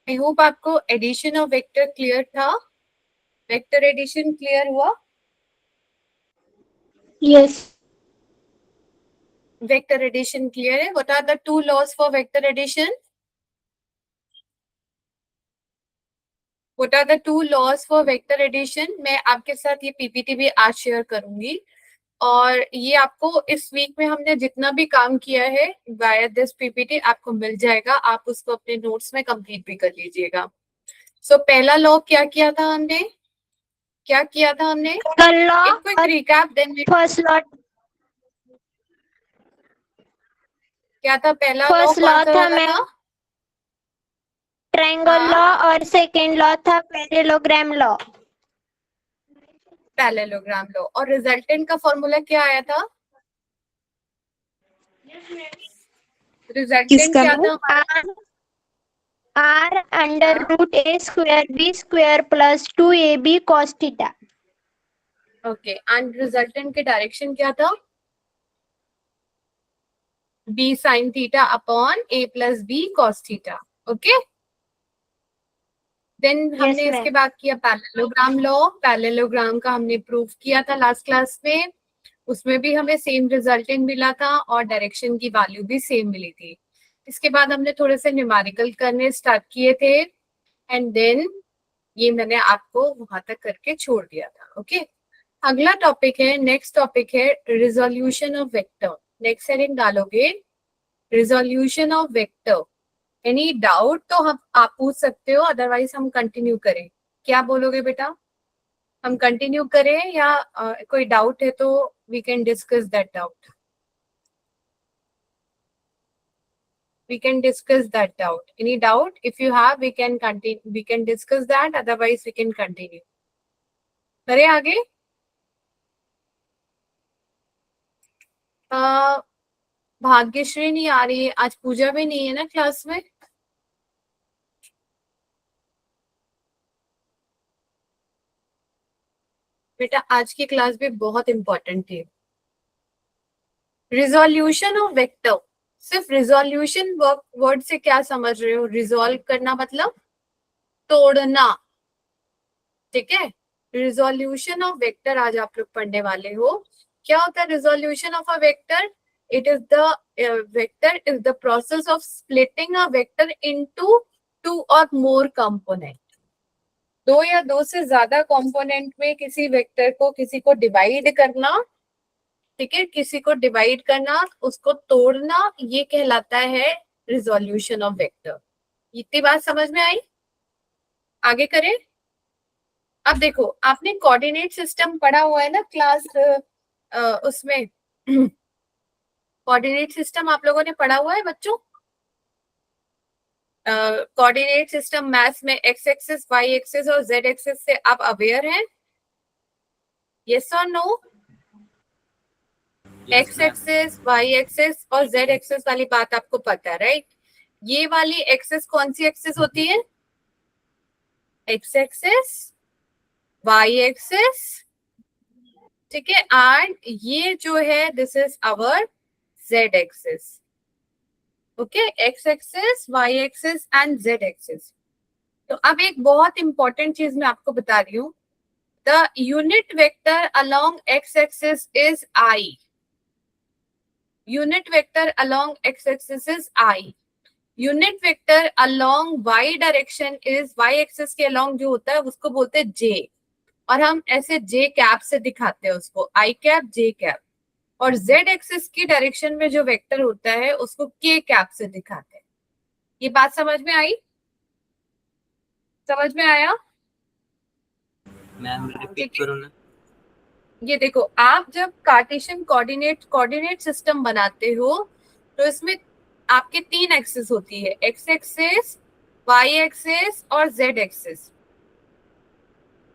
आई hope आपको addition of vector clear था. Vector addition clear हुआ? Yes. वेक्टर एडिशन क्लियर है. What are the two laws for vector addition? What are the two laws for vector addition? मैं आपके साथ ये PPT भी आज शेयर करूंगी, और ये आपको इस वीक में हमने जितना भी काम किया है वाया दिस पीपीटी आपको मिल जाएगा. आप उसको अपने नोट्स में कंप्लीट भी कर लीजिएगा. सो पहला लॉ क्या किया था हमने? क्या किया था हमने? Triangle law एक क्विक और रिकैप देन. first law क्या था पहला लॉ? कौन था सा वाला मैम था? ट्रायंगल हाँ, लॉ और सेकेंड लॉ था पैरेललोग्राम लॉ. Parallelogram law. और रिजल्टेंट का फॉर्मूला क्या आया था? रिजल्टेंट किसका क्या मैम? था हमारा? R अंडर हाँ, root a square b square plus 2ab cos theta. Okay. And resultant के डायरेक्शन क्या था? b sin theta upon a plus b cos theta. Okay. Then हमने Yes, इसके ma'am. बाद किया पैरेललोग्राम लॉ. पैरेललोग्राम का हमने प्रूफ किया था लास्ट क्लास में. उसमें भी हमें सेम रिजल्टेंट मिला था और डायरेक्शन की वैल्यू भी सेम मिली थी. इसके बाद हमने थोड़े से न्यूमेरिकल करने स्टार्ट किए थे, एंड देन ये मैंने आपको वहां तक करके छोड़ दिया था. ओके. अगला टॉपिक है, नेक्स्ट टॉपिक है resolution of vector. Next heading डालोगे resolution of vector. Any doubt तो हम आप पूछ सकते हो, अदरवाइज हम कंटिन्यू करें. क्या बोलोगे बेटा? हम कंटिन्यू करें या कोई डाउट है तो we can discuss that doubt. We can discuss that doubt. Any doubt? If you have, we can continue. We can discuss that. Otherwise, we can continue. करें आगे? भाग्यश्री नहीं आ रही है आज. पूजा भी नहीं है ना क्लास में. बेटा आज की क्लास भी बहुत इंपॉर्टेंट थी. Resolution of vector. सिर्फ रिजोल्यूशन वर्ड से क्या समझ रहे हो? रिजोल्व करना मतलब तोड़ना. ठीक है. रिजोल्यूशन ऑफ वेक्टर आज आप लोग पढ़ने वाले हो. क्या होता है resolution of a vector? It is the vector is the process of splitting a vector into two और मोर कंपोनेंट. दो या दो से ज्यादा कंपोनेंट में किसी वेक्टर को किसी को डिवाइड करना. ठीक है. किसी को डिवाइड करना, उसको तोड़ना, ये कहलाता है रिजोल्यूशन ऑफ वेक्टर. इतनी बात समझ में आई? आगे करें. अब देखो आपने कोऑर्डिनेट सिस्टम पढ़ा हुआ है ना क्लास उसमें. कोऑर्डिनेट सिस्टम आप लोगों ने पढ़ा हुआ है बच्चों? कोऑर्डिनेट सिस्टम मैथ्स में एक्स एक्सिस, वाई एक्सिस और जेड एक्सिस से आप अवेयर हैं? यस और no? X axis, Y axis और जेड एक्सिस वाली बात आपको पता है, राइट? ये वाली एक्सिस कौन सी एक्सिस होती है? X axis, Y axis. ठीक है. एंड ये जो है this is our Z axis. Okay. X axis, Y axis and Z axis. तो अब एक बहुत इंपॉर्टेंट चीज मैं आपको बता रही हूँ. The unit vector along X axis is I. Unit vector along X axis is I. Unit vector along Y direction is, Y axis के अलोंग जो होता है उसको बोलते हैं जे. और हम ऐसे जे कैप से दिखाते हैं उसको, आई कैप जे कैप. और जेड एक्सिस की डायरेक्शन में जो वेक्टर होता है उसको के कैप से दिखाते हैं. ये बात समझ में आई? समझ में आया? मैम रिपीट करो ना. ये देखो आप जब कार्टेशियन कोऑर्डिनेट सिस्टम बनाते हो तो इसमें आपके तीन एक्सिस होती है, एक्स एक्सिस, वाई एक्सिस और जेड एक्सिस.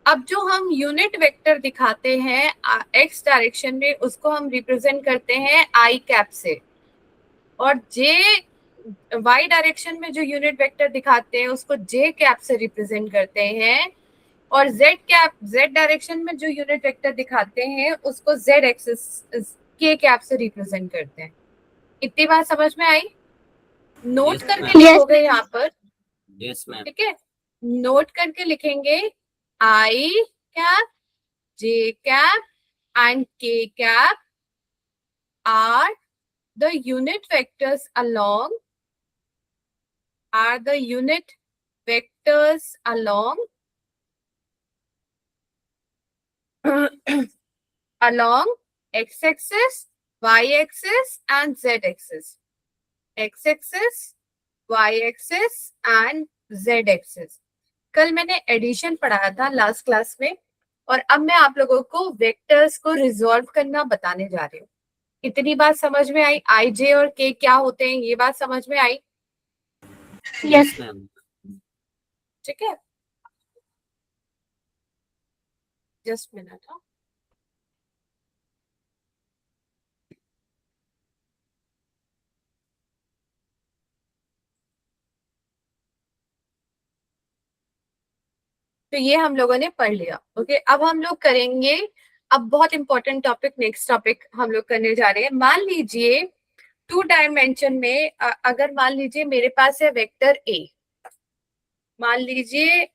अब जो हम यूनिट वेक्टर दिखाते हैं एक्स डायरेक्शन में उसको हम रिप्रेजेंट करते हैं आई कैप से. और जे वाई डायरेक्शन में जो यूनिट वेक्टर दिखाते हैं उसको जे कैप से रिप्रेजेंट करते हैं. और जेड डायरेक्शन में जो यूनिट वेक्टर दिखाते हैं उसको जेड एक्सिस के कैप से रिप्रेजेंट करते हैं. इतनी बात समझ में आई? नोट Yes, करके ma'am. लिखोगे यहाँ पर. Yes ma'am. ठीक है, नोट करके लिखेंगे आई कैप, जे कैप एंड के cap are the unit vectors along along x-axis, y-axis and z-axis. x-axis, y-axis and z-axis. कल मैंने एडिशन पढ़ाया था लास्ट क्लास में, और अब मैं आप लोगों को वेक्टर्स को रिजॉल्व करना बताने जा रही हूँ। इतनी बात समझ में आई? आई, जे और के क्या होते हैं, ये बात समझ में आई? Yes ma'am. ठीक है, जस्ट मिनट। तो ये हम लोगों ने पढ़ लिया। ओके, अब हम लोग करेंगे, अब बहुत इंपॉर्टेंट टॉपिक, नेक्स्ट टॉपिक हम लोग करने जा रहे हैं। मान लीजिए 2 डायमेंशन में अगर मान लीजिए मेरे पास है वेक्टर ए, मान लीजिए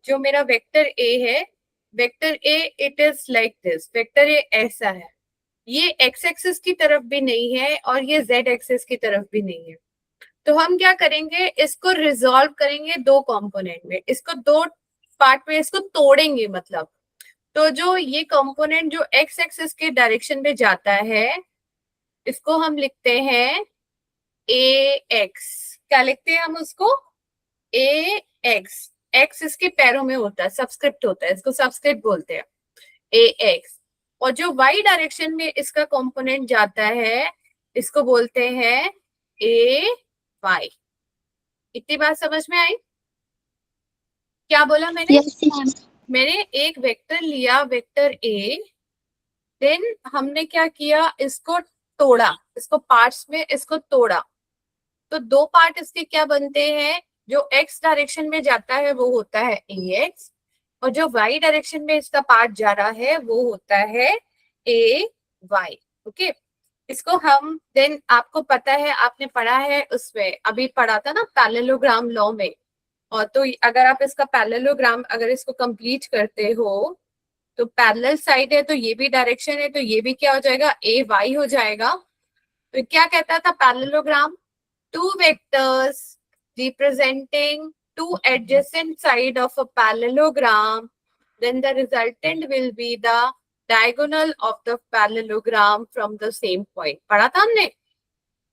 जो मेरा वेक्टर ए है, vector A it is like this, vector A ऐसा है, ये एक्स एक्सिस की तरफ भी नहीं है और ये जेड एक्सिस की तरफ भी नहीं है। तो हम क्या करेंगे, इसको रिजॉल्व करेंगे 2 कंपोनेंट में, इसको 2 पार्ट में इसको तोड़ेंगे। मतलब तो जो ये कंपोनेंट जो एक्स एक्सिस के डायरेक्शन में जाता है, इसको हम लिखते हैं ए एक्स। क्या लिखते हैं हम उसको? ए एक्स। एक्स इसके पैरों में होता है, सबस्क्रिप्ट होता है, इसको सबस्क्रिप्ट बोलते हैं, ए एक्स। और जो वाई डायरेक्शन में इसका कंपोनेंट जाता है, इसको बोलते हैं ए वाई। इतनी बात समझ में आई? क्या बोला मैंने? Yes, ma'am. मैंने एक वेक्टर लिया, वेक्टर ए, देन हमने क्या किया, इसको तोड़ा, इसको पार्ट्स में इसको तोड़ा। तो 2 पार्ट इसके क्या बनते हैं, जो एक्स डायरेक्शन में जाता है वो होता है ए एक्स, और जो वाई डायरेक्शन में इसका पार्ट जा रहा है वो होता है ए वाई। ओके, इसको हम देन, आपको पता है, आपने पढ़ा है उसमें, अभी पढ़ा था ना पैरेललोग्राम लॉ में। और तो अगर आप इसका पैरेललोग्राम अगर इसको कंप्लीट करते हो, तो पैरेलल साइड है तो ये भी डायरेक्शन है, तो ये भी क्या हो जाएगा, ए वाई हो जाएगा। तो क्या कहता था parallelogram? 2 vectors representing 2 adjacent side of a parallelogram, then the resultant will be the diagonal of the parallelogram from the same point. पढ़ा था हमने?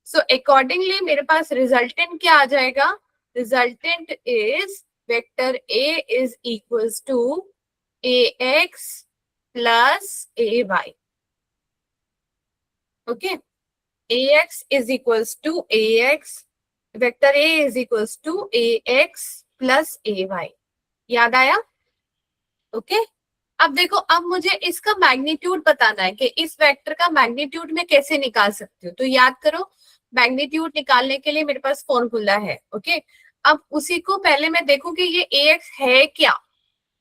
So accordingly मेरे पास resultant क्या आ जाएगा? Resultant is vector A is equals to ax plus ay. Okay, ax is equals to ax, vector A is equals to ax plus ay. याद आया? Okay, अब देखो, अब मुझे इसका मैग्नीट्यूड बताना है कि इस वेक्टर का मैग्नीट्यूड मैं कैसे निकाल सकती हूँ। तो याद करो, मैग्नीट्यूड निकालने के लिए मेरे पास फॉर्मूला है। ओके, अब उसी को पहले मैं देखूं कि ये ax है क्या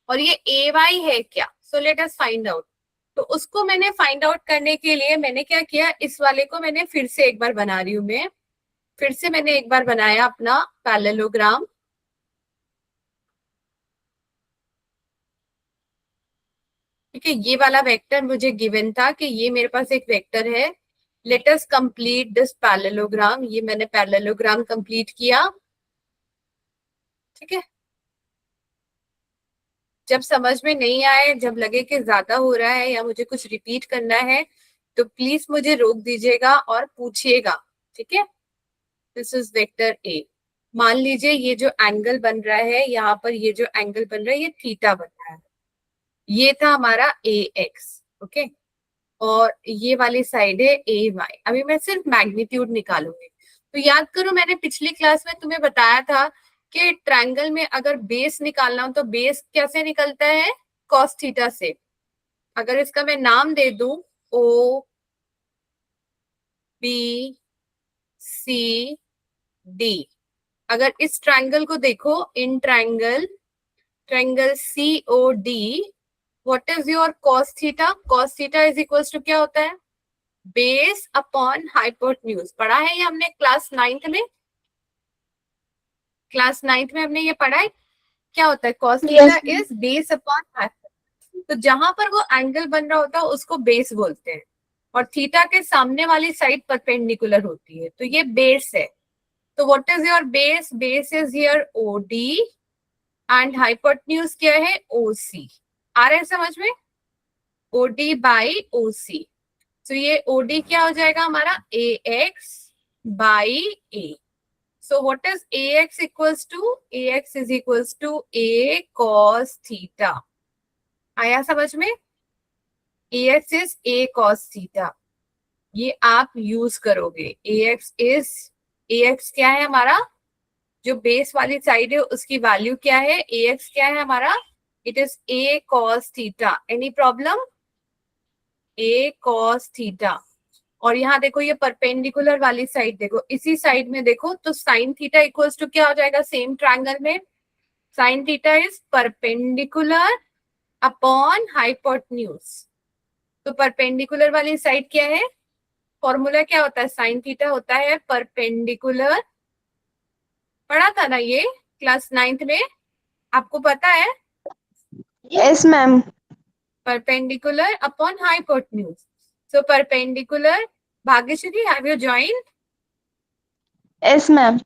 और ये ay है क्या। So let us find out. तो उसको मैंने फाइंड आउट करने के लिए मैंने क्या किया, इस वाले को मैंने फिर से एक बार बना रही हूँ, मैं फिर से मैंने एक बार बनाया अपना पैरेललोग्राम। ठीक है, ये वाला वेक्टर मुझे गिवन था कि ये मेरे पास एक वेक्टर है। Let us complete this parallelogram. ये मैंने पैरेललोग्राम कंप्लीट किया। ठीक है, जब समझ में नहीं आए, जब लगे कि ज्यादा हो रहा है या मुझे कुछ रिपीट करना है, तो प्लीज मुझे रोक दीजिएगा और पूछिएगा। ठीक है, दिस इज वेक्टर ए। मान लीजिए ये जो एंगल बन रहा है, यहाँ पर ये जो एंगल बन रहा है, ये थीटा बन रहा है। ये था हमारा ए एक्स। ओके, और ये वाली साइड है ए वाई। अभी मैं सिर्फ मैग्नीट्यूड निकालूंगी। तो याद करो, मैंने पिछली क्लास में तुम्हें बताया था कि ट्रायंगल में अगर बेस निकालना हो तो बेस कैसे निकलता है, कॉस थीटा से। अगर इसका मैं नाम दे दूं ओ बी सी डी, अगर इस ट्रायंगल को देखो, in triangle C O D, what is your cos theta? Cos theta is equals to क्या होता है, बेस अपॉन हाइपोटेन्यूज। पढ़ा है ये हमने क्लास 9th में। क्लास 9th में हमने ये पढ़ा है, क्या होता है cos Yes, theta is base upon hypotenuse. तो जहां पर वो एंगल बन रहा होता है उसको बेस बोलते हैं, और थीटा के सामने वाली साइड परपेंडिकुलर होती है, तो ये बेस है। तो what is your base? Base is here OD and hypotenuse क्या है? ओसी। आ रहा है समझ में? OD by OC. तो ये ओडी क्या हो जाएगा हमारा? A x by a. So what is AX equals to? AX is equals to A cos theta. आया समझ में? AX is A cos theta. ये आप यूज करोगे। AX क्या है हमारा? जो बेस वाली साइड है उसकी वैल्यू क्या है? AX क्या है हमारा? It is A cos theta. Any problem? A cos theta. और यहाँ देखो ये परपेंडिकुलर वाली साइड देखो, इसी साइड में देखो तो साइन थीटा इक्वल्स टू क्या हो जाएगा? सेम ट्रायंगल में sine theta is perpendicular upon hypotenuse. तो परपेंडिकुलर वाली साइड क्या है? फॉर्मूला क्या होता है? साइन थीटा होता है परपेंडिकुलर, पढ़ा था ना ये क्लास 9th में, आपको पता है? yes, ma'am. Perpendicular upon hypotenuse. So perpendicular, Bhagyashree have you join? Yes, ma'am.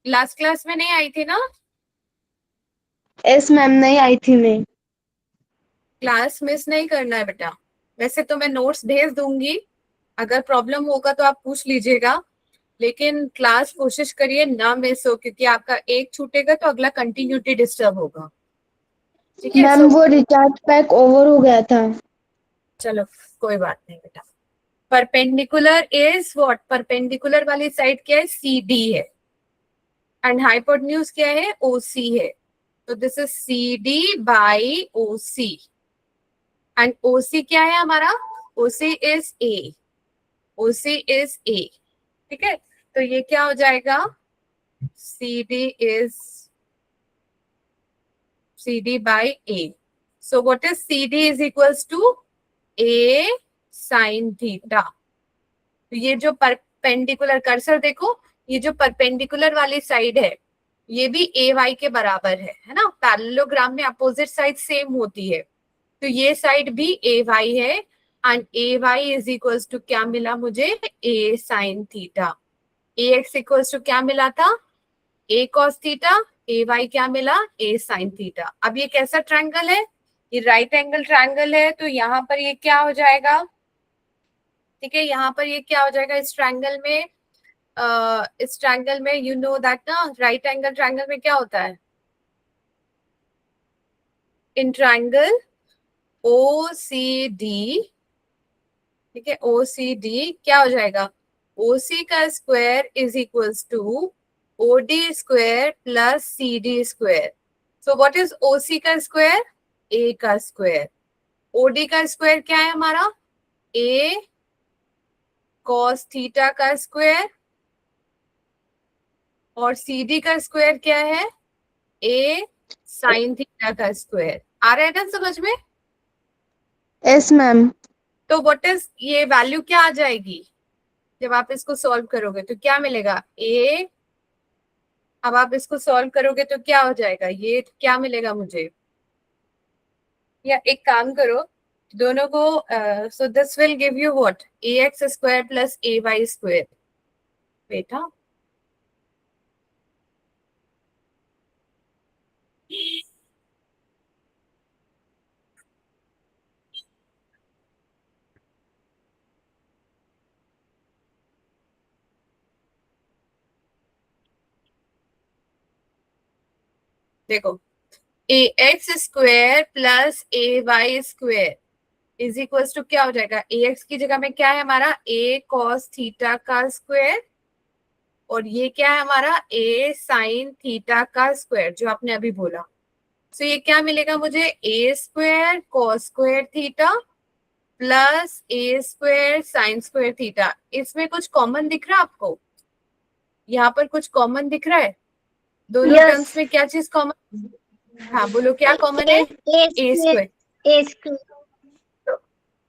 Last class में नहीं आई थी ना? Yes, ma'am. नहीं आई थी मैं। क्लास मिस नहीं करना है बेटा। वैसे तो मैं नोट्स भेज दूंगी, अगर प्रॉब्लम होगा तो आप पूछ लीजिएगा, लेकिन क्लास कोशिश करिए ना मिस हो, क्योंकि आपका एक छूटेगा तो अगला कंटिन्यूटी डिस्टर्ब होगा। ठीक है? मैम वो रिचार्ज पैक ओवर हो गया था। चलो कोई बात नहीं बेटा। Perpendicular is what? परपेंडिकुलर वाली साइड क्या है? CD है, एंड हाइपोटेन्यूज क्या है? OC है। तो this is CD by OC, and OC क्या है हमारा? OC is A। OC is A। ठीक है? तो ये क्या हो जाएगा? CD is CD by A. So what is CD is equals to A sin theta. तो ये जो परपेंडिकुलर, कर्सर देखो, ये जो परपेंडिकुलर वाली साइड है ये भी AY के बराबर है ना? पैरेललोग्राम में अपोजिट साइड सेम होती है, तो ये साइड भी AY है, and AY is equals to क्या मिला मुझे? A sin theta. AX equals to क्या मिला था? A cos theta. AY क्या मिला? A sin theta. अब ये कैसा ट्रायंगल है? ये राइट एंगल ट्रायंगल है, तो यहाँ पर ये क्या हो जाएगा? ठीक है, यहाँ पर ये क्या हो जाएगा? इस ट्रायंगल में यू नो दैट ना, राइट एंगल ट्रायंगल में क्या होता है? इन ट्रायंगल OCD, ठीक है, OCD क्या हो जाएगा? OC का square is equals to OD square plus CD square. So what is OC का स्क्वायर? A का स्क्वायर। OD का स्क्वायर क्या है हमारा? A cos थीटा का स्क्वायर, और CD का स्क्वायर क्या है? A sin थीटा का स्क्वायर। आ रहा है ना समझ में? Yes ma'am. तो व्हाट इज, ये वैल्यू क्या आ जाएगी जब आप इसको सॉल्व करोगे? तो क्या मिलेगा? A, अब आप इसको सॉल्व करोगे तो क्या हो जाएगा? ये क्या मिलेगा मुझे? या एक काम करो, दोनों को, so this will give you what? AX square plus AY square. बेटा देखो, AX square plus AY square is equal to क्या हो जाएगा? AX की जगह में क्या है हमारा? A cos थीटा का स्क्वायर, और ये क्या है हमारा? A sin थीटा का स्क्वायर, जो आपने अभी बोला। तो ये क्या मिलेगा मुझे? A square cos square theta plus A square sin square theta. इसमें कुछ कॉमन दिख रहा है आपको? यहाँ पर कुछ कॉमन दिख रहा है? दोनों Yes. टर्म्स में क्या चीज कॉमन? हाँ बोलो, क्या कॉमन है? A square. A square.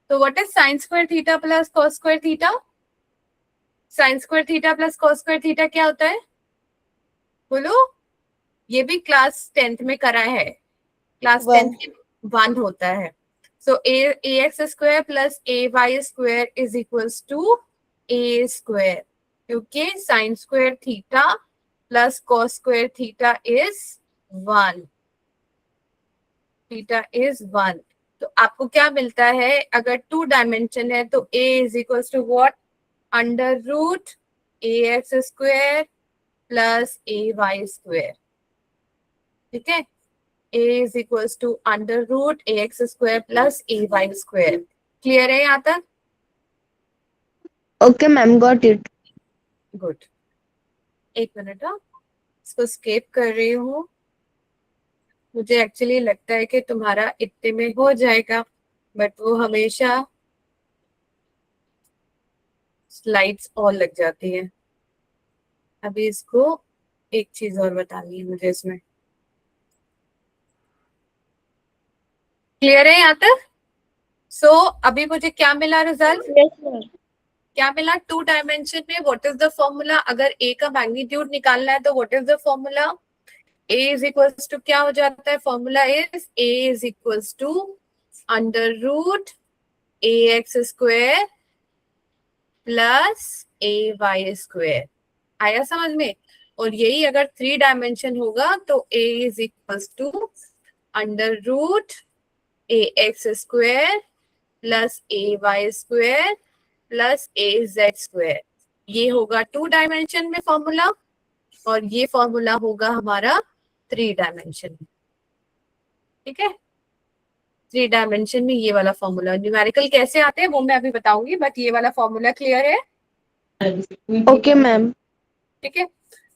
तो what is sin square theta plus cos square theta? sin square theta plus cos square theta क्या होता है? बोलो। ये भी क्लास 10th में करा है, क्लास One. 10th में 1 होता है। So a x square plus A Y square is equals to a square, क्योंकि sine square theta plus cos square theta is 1, theta is 1। तो आपको क्या मिलता है, अगर 2 डायमेंशन है तो a is equals to what, under root A x square plus A Y square. ठीक है, a is equals to under root A x square plus A Y square. Clear है यहाँ तक? Okay, ma'am, got it. Good, एक minute, हाँ इसको escape कर रही हूँ। मुझे एक्चुअली लगता है कि तुम्हारा इतने में हो जाएगा, बट वो हमेशा स्लाइड्स और लग जाती है। अभी इसको एक चीज और बतानी है मुझे इसमें। क्लियर है यहाँ तक? सो अभी मुझे क्या मिला रिजल्ट? Yes, sir. क्या मिला? 2 डायमेंशन में व्हाट इज द फॉर्मूला? अगर ए का मैग्नीट्यूड निकालना है तो what is the formula? A is equals to क्या हो जाता है? Formula is A is equals to under root A x square plus A Y square. आया समझ में? और यही अगर 3 डायमेंशन होगा तो a is equals to under root A x square plus A Y square plus a Z square. ये होगा 2 डायमेंशन में फॉर्मूला, और ये फॉर्मूला होगा हमारा 3 डायमेंशन में। ठीक है, 3 डायमेंशन में ये वाला फॉर्मूला। न्यूमेरिकल कैसे आते हैं वो मैं अभी बताऊंगी, बट ये वाला फॉर्मूला क्लियर है? Okay, ma'am. ठीक है,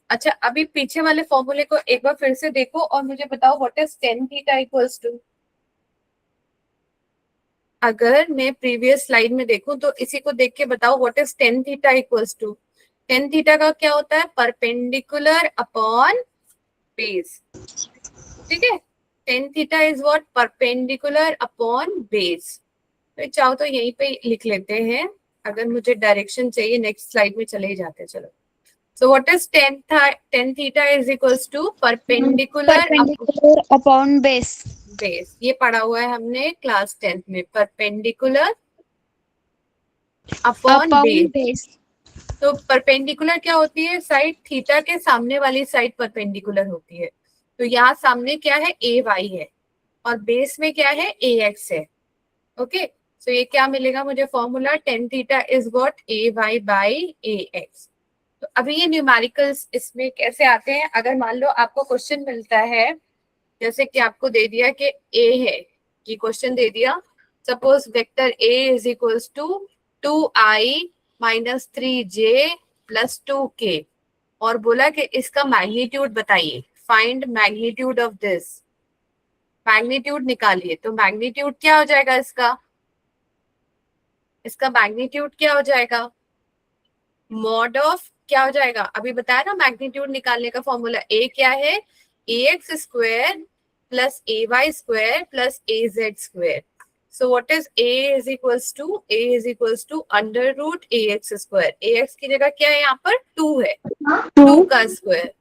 अच्छा अभी पीछे वाले फॉर्मूले को एक बार फिर से देखो और मुझे बताओ what is tan theta equals to. अगर मैं प्रीवियस स्लाइड में देखूं तो इसी को देख के बताओ what is tan theta equals to. Tan theta का क्या होता है? Perpendicular upon base. ठीक है, tan theta is what? Perpendicular upon base. तो चाहो तो यहीं पे लिख लेते हैं, अगर मुझे डायरेक्शन चाहिए नेक्स्ट स्लाइड में चले ही जाते हैं। चलो, so what is tan theta is equals to perpendicular Perpendicular upon base. base। ये पढ़ा हुआ है हमने क्लास 10th में, perpendicular upon Upon base। base. तो परपेंडिकुलर क्या होती है? साइड थीटा के सामने वाली साइड परपेंडिकुलर होती है। तो यहाँ सामने क्या है? ए वाई है, और बेस में क्या है? ए एक्स है। ओके, सो ये क्या मिलेगा मुझे formula? Tan theta is what? A Y by A X. तो अभी ये न्यूमेरिकल्स इसमें कैसे आते हैं? अगर मान लो आपको क्वेश्चन मिलता है, जैसे कि आपको दे दिया कि ए है, ये क्वेश्चन दे दिया, suppose vector A is equals to 2i minus 3j plus 2k, और बोला कि इसका मैग्नीट्यूड बताइए, find magnitude of this. Magnitude निकालिए, तो मैग्नीट्यूड क्या हो जाएगा इसका? इसका मैग्नीट्यूड क्या हो जाएगा? मॉड ऑफ क्या हो जाएगा? अभी बताया ना मैग्नीट्यूड निकालने का फॉर्मूला। ए क्या है? A x square plus A Y square plus a Z square. So what is A is equals to? A is equals to under root A x square. A x की जगह क्या है? यहाँ पर 2 है, 2 का स्क्वायर,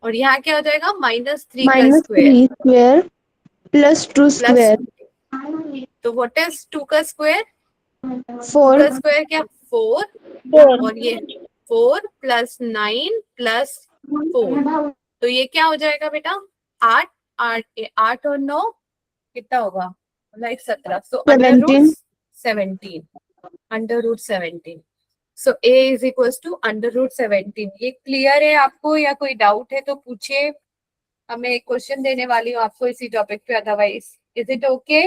और यहाँ क्या हो जाएगा? माइनस 3 का Minus square 3 square plus 2 plus, square. तो व्हाट इज 2 का स्क्वायर? 4. 2 का स्क्वायर क्या? 4, 4. और ये 4 प्लस 9 प्लस 4, तो ये क्या हो जाएगा बेटा? 8, 8 और 9 कितना होगा? Like 17। So under root 17, under root 17। So A is equals to under root 17। ये क्लियर है आपको, या कोई डाउट है तो पूछिए। हमें एक क्वेश्चन देने वाली हूँ आपको इसी टॉपिक पे, otherwise is it okay?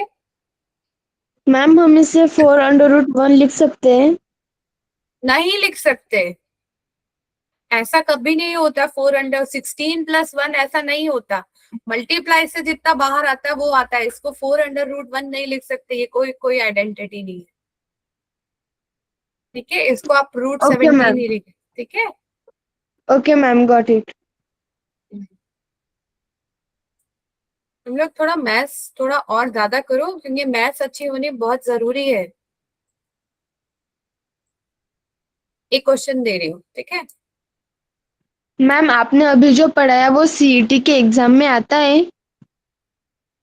Ma'am हम इसे 4 अंडर रूट 1 लिख सकते हैं? नहीं लिख सकते, ऐसा कभी नहीं होता। 4 अंडर 16 प्लस 1 ऐसा नहीं होता। मल्टीप्लाई से जितना बाहर आता है वो आता है, इसको 4 अंडर रूट 1 नहीं लिख सकते, ये कोई आइडेंटिटी नहीं है। ठीक है, इसको आप रूट Okay, 17 ma'am. ही लिखे। ठीक है, Okay, ma'am, got it. तुम लोग थोड़ा मैथ्स थोड़ा और ज्यादा करो, क्योंकि मैथ्स अच्छी होनी बहुत जरूरी है। एक क्वेश्चन दे रही हूँ, ठीक है? मैम आपने अभी जो पढ़ाया वो सीईटी के एग्जाम में आता है?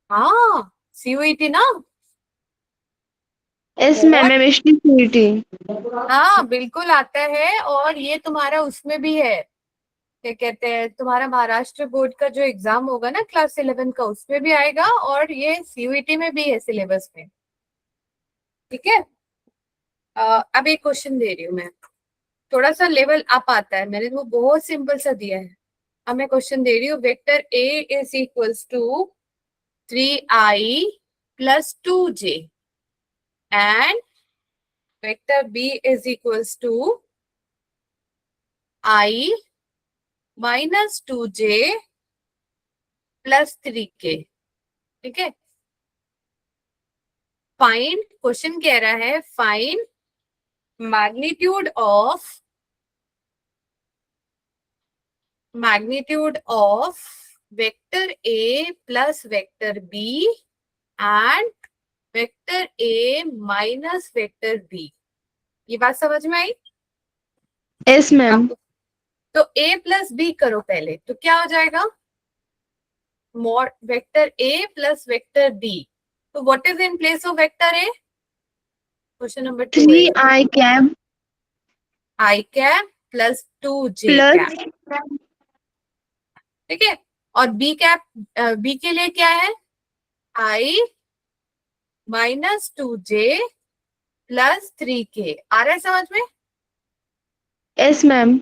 हाँ, सीयूईटी ना। एस मैम, और एमएसटी सीईटी। हाँ बिल्कुल आता है, और ये तुम्हारा उसमें भी है, क्या कहते हैं, तुम्हारा महाराष्ट्र बोर्ड का जो एग्जाम होगा ना क्लास 11 का, उसमें भी आएगा, और ये सीयूईटी में भी है सिलेबस में। ठीक है। अब एक क्वेश्चन दे रही हूँ मैं, थोड़ा सा लेवल अप आता है, मैंने वो बहुत सिंपल सा दिया है। अब मैं क्वेश्चन दे रही हूँ, vector A is equals to 3i plus 2j and vector B is equals to i minus 2j plus 3k। ठीक है। फाइंड, क्वेश्चन कह रहा है find magnitude of vector A plus vector B and vector A minus vector B. ये बात समझ में I S ma'am. आपको? तो ए प्लस बी करो पहले, तो क्या हो जाएगा, मॉड वेक्टर ए प्लस वेक्टर बी। तो what is in place of vector a? Question number 2 है थ्री ये। I cap i cap plus 2j cap. Plus ठीक है। और बी कैप, बी के लिए क्या है, आई माइनस 2j प्लस 3k। आ रहा है समझ में? S ma'am.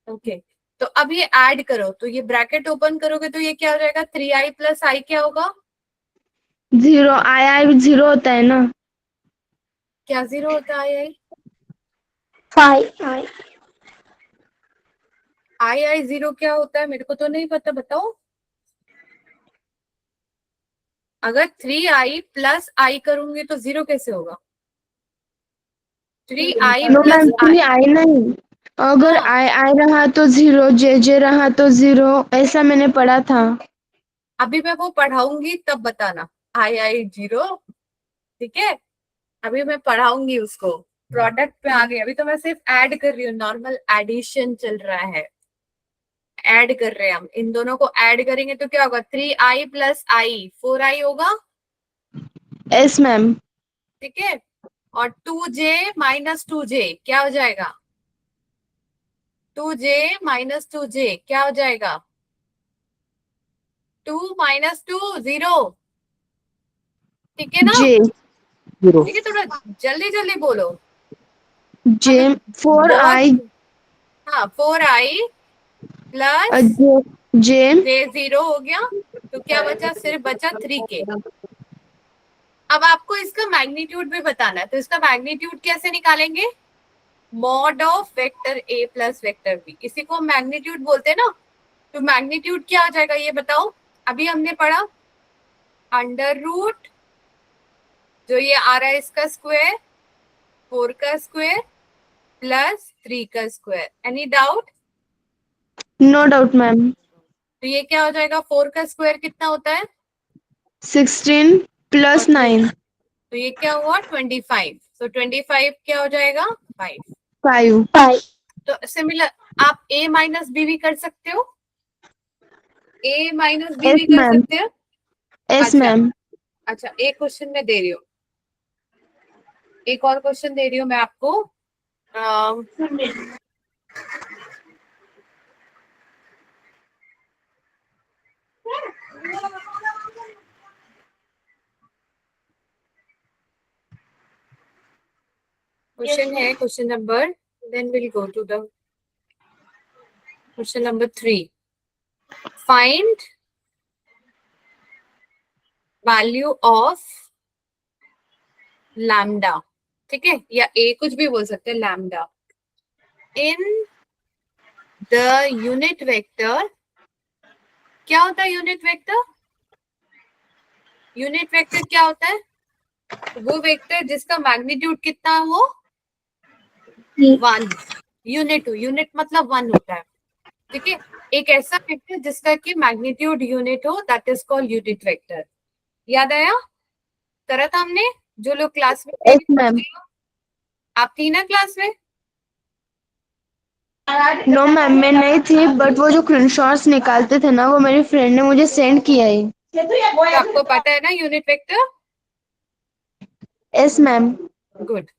ओके। तो अब ये ऐड करो, तो ये ब्रैकेट ओपन करोगे तो ये क्या हो जाएगा, 3i प्लस आई क्या होगा? जीरो, आई आई जीरो होता है ना? क्या जीरो होता है? आई फाइव आई। आई आई जीरो क्या होता है, मेरे को तो नहीं पता, बताओ। अगर 3i प्लस आई करूंगी तो जीरो कैसे होगा? 3i नो प्लस मैम, आई। थ्री आई नहीं। अगर हाँ, आई आई रहा तो जीरो, जे जे रहा तो जीरो, ऐसा मैंने पढ़ा था। अभी मैं वो पढ़ाऊंगी तब बताना। आई आई जीरो। ठीक है। अभी मैं पढ़ाऊंगी उसको। प्रोडक्ट पे आ गई, अभी तो मैं सिर्फ ऐड कर रही हूँ, नॉर्मल एडिशन चल रहा है। ऐड कर रहे हैं हम, इन दोनों को ऐड करेंगे तो क्या होगा, 3i प्लस आई 4i होगा। S ma'am. ठीक है। और 2j माइनस 2j क्या हो जाएगा, 2j माइनस 2j क्या हो जाएगा, 2 माइनस 2 0। ठीक है ना? जे ठीक है, थोड़ा जल्दी जल्दी बोलो। जे अभी फोर बहुत, आई हाँ 4i प्लस जे जे j 0 हो गया, तो क्या बचा, सिर्फ बचा 3k। अब आपको इसका मैग्नीट्यूड भी बताना है, तो इसका मैग्नीट्यूड कैसे निकालेंगे, mod of vector A plus vector B, इसी को मैग्नीट्यूड बोलते हैं ना। तो मैग्नीट्यूड क्या हो जाएगा ये बताओ। अभी हमने पढ़ा अंडर रूट, जो ये आ रहा है इसका स्क्वायर, 4 का स्क्वायर प्लस 3 का square. Any doubt? No doubt ma'am. तो ये क्या हो जाएगा, 4 का स्क्वायर कितना होता है, 16 और प्लस 9। तो ये क्या हुआ 25। तो 25 क्या हो जाएगा 5। 5। तो सिमिलर आप a माइनस बी भी कर सकते हो, a माइनस बी एस भी कर मैम। सकते हो। एस अच्छा, मैम। अच्छा एक क्वेश्चन मैं दे रही हूँ, एक और क्वेश्चन दे रही हूँ मैं आपको। क्वेश्चन है question number, then will go to the question number 3। Find value of lambda. ठीक है, या a कुछ भी बोल सकते हैं, lambda in the unit vector. क्या होता है यूनिट वेक्टर? यूनिट वेक्टर क्या होता है, वो वेक्टर जिसका मैग्नीट्यूड कितना हो 1। यूनिट मतलब 1 होता है। ठीक है। एक ऐसा वेक्टर जिसका कि मैग्नीट्यूड यूनिट हो, that is called unit vector. याद आया? करा था हमने, जो लोग क्लास में थे। S ma'am. आप थी ना क्लास में? नो मैम, मैं नहीं थी, बट वो जो स्क्रीनशॉट्स निकालते थे ना, वो मेरी फ्रेंड ने मुझे सेंड किया है। तो आपको पता है ना unit vector? Yes ma'am. Good.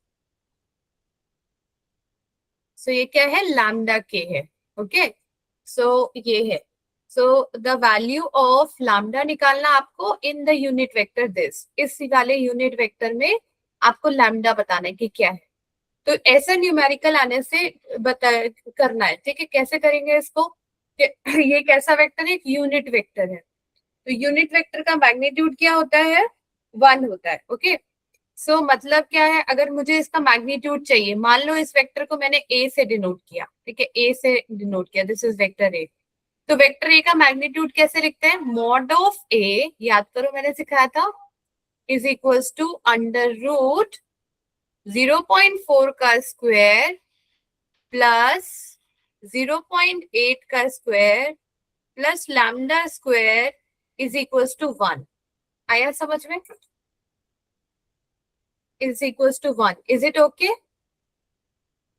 So ये क्या है? लैम्डा के है। ओके, सो ये है। So the value of lambda निकालना आपको इन द यूनिट वेक्टर दिस। इस वाले यूनिट वेक्टर में आपको लैम्डा बताना है कि क्या है। तो ऐसा न्यूमेरिकल आने से बता करना है, ठीक है? कैसे करेंगे इसको? ये कैसा वेक्टर है? एक यूनिट वेक्टर है। तो यूनिट वेक्टर का मैग्नीट्यूड क्या होता है? 1 होता है। ओके, सो मतलब क्या है? अगर मुझे इसका मैग्नीट्यूड चाहिए, मान लो इस वेक्टर को मैंने ए से डिनोट किया, ठीक है? ए से डिनोट किया, दिस इज वेक्टर ए। तो वेक्टर ए का मैग्नीट्यूड कैसे लिखते हैं? मॉड ऑफ ए, याद करो मैंने सिखाया था, is equals to under root 0.4 का स्क्वायर प्लस 0.8 का square plus lambda square is equals to 1। आया समझ में? Is equals to 1। Is it okay?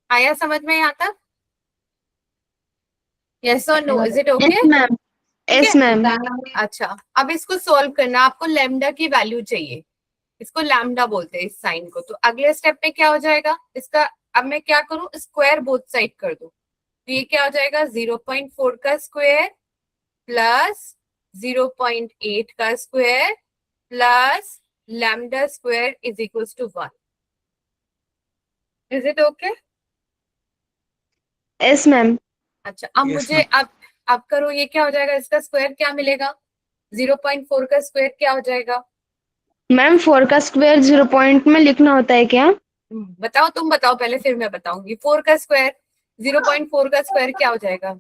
आया समझ में यहाँ तक? यस और no? Is it okay? Yes ma'am. ठीक यस है। मैम। अच्छा, अब इसको सॉल्व करना, आपको लैम्डा की वैल्यू चाहिए। इसको लैम्डा बोलते हैं इस साइन को। तो अगले स्टेप में क्या हो जाएगा इसका? अब मैं क्या करूं? स्क्वायर बोथ साइड कर दूं। तो ये क्या हो जाएगा? 0.4 का स्क्वायर प्लस 0.8 का square plus lambda square is equal to 1। Is it okay? Yes ma'am. अच्छा, अब Yes, मुझे ma'am. अब करो, ये क्या हो जाएगा? इसका स्क्वायर क्या मिलेगा? 0.4 का स्क्वायर क्या हो जाएगा? मैम 4 का स्क्वायर 0 पॉइंट में लिखना होता है क्या? बताओ, तुम बताओ पहले, फिर मैं बताऊंगी। 4 का स्क्वायर, 0.4 का स्क्वायर क्या हो जाएगा?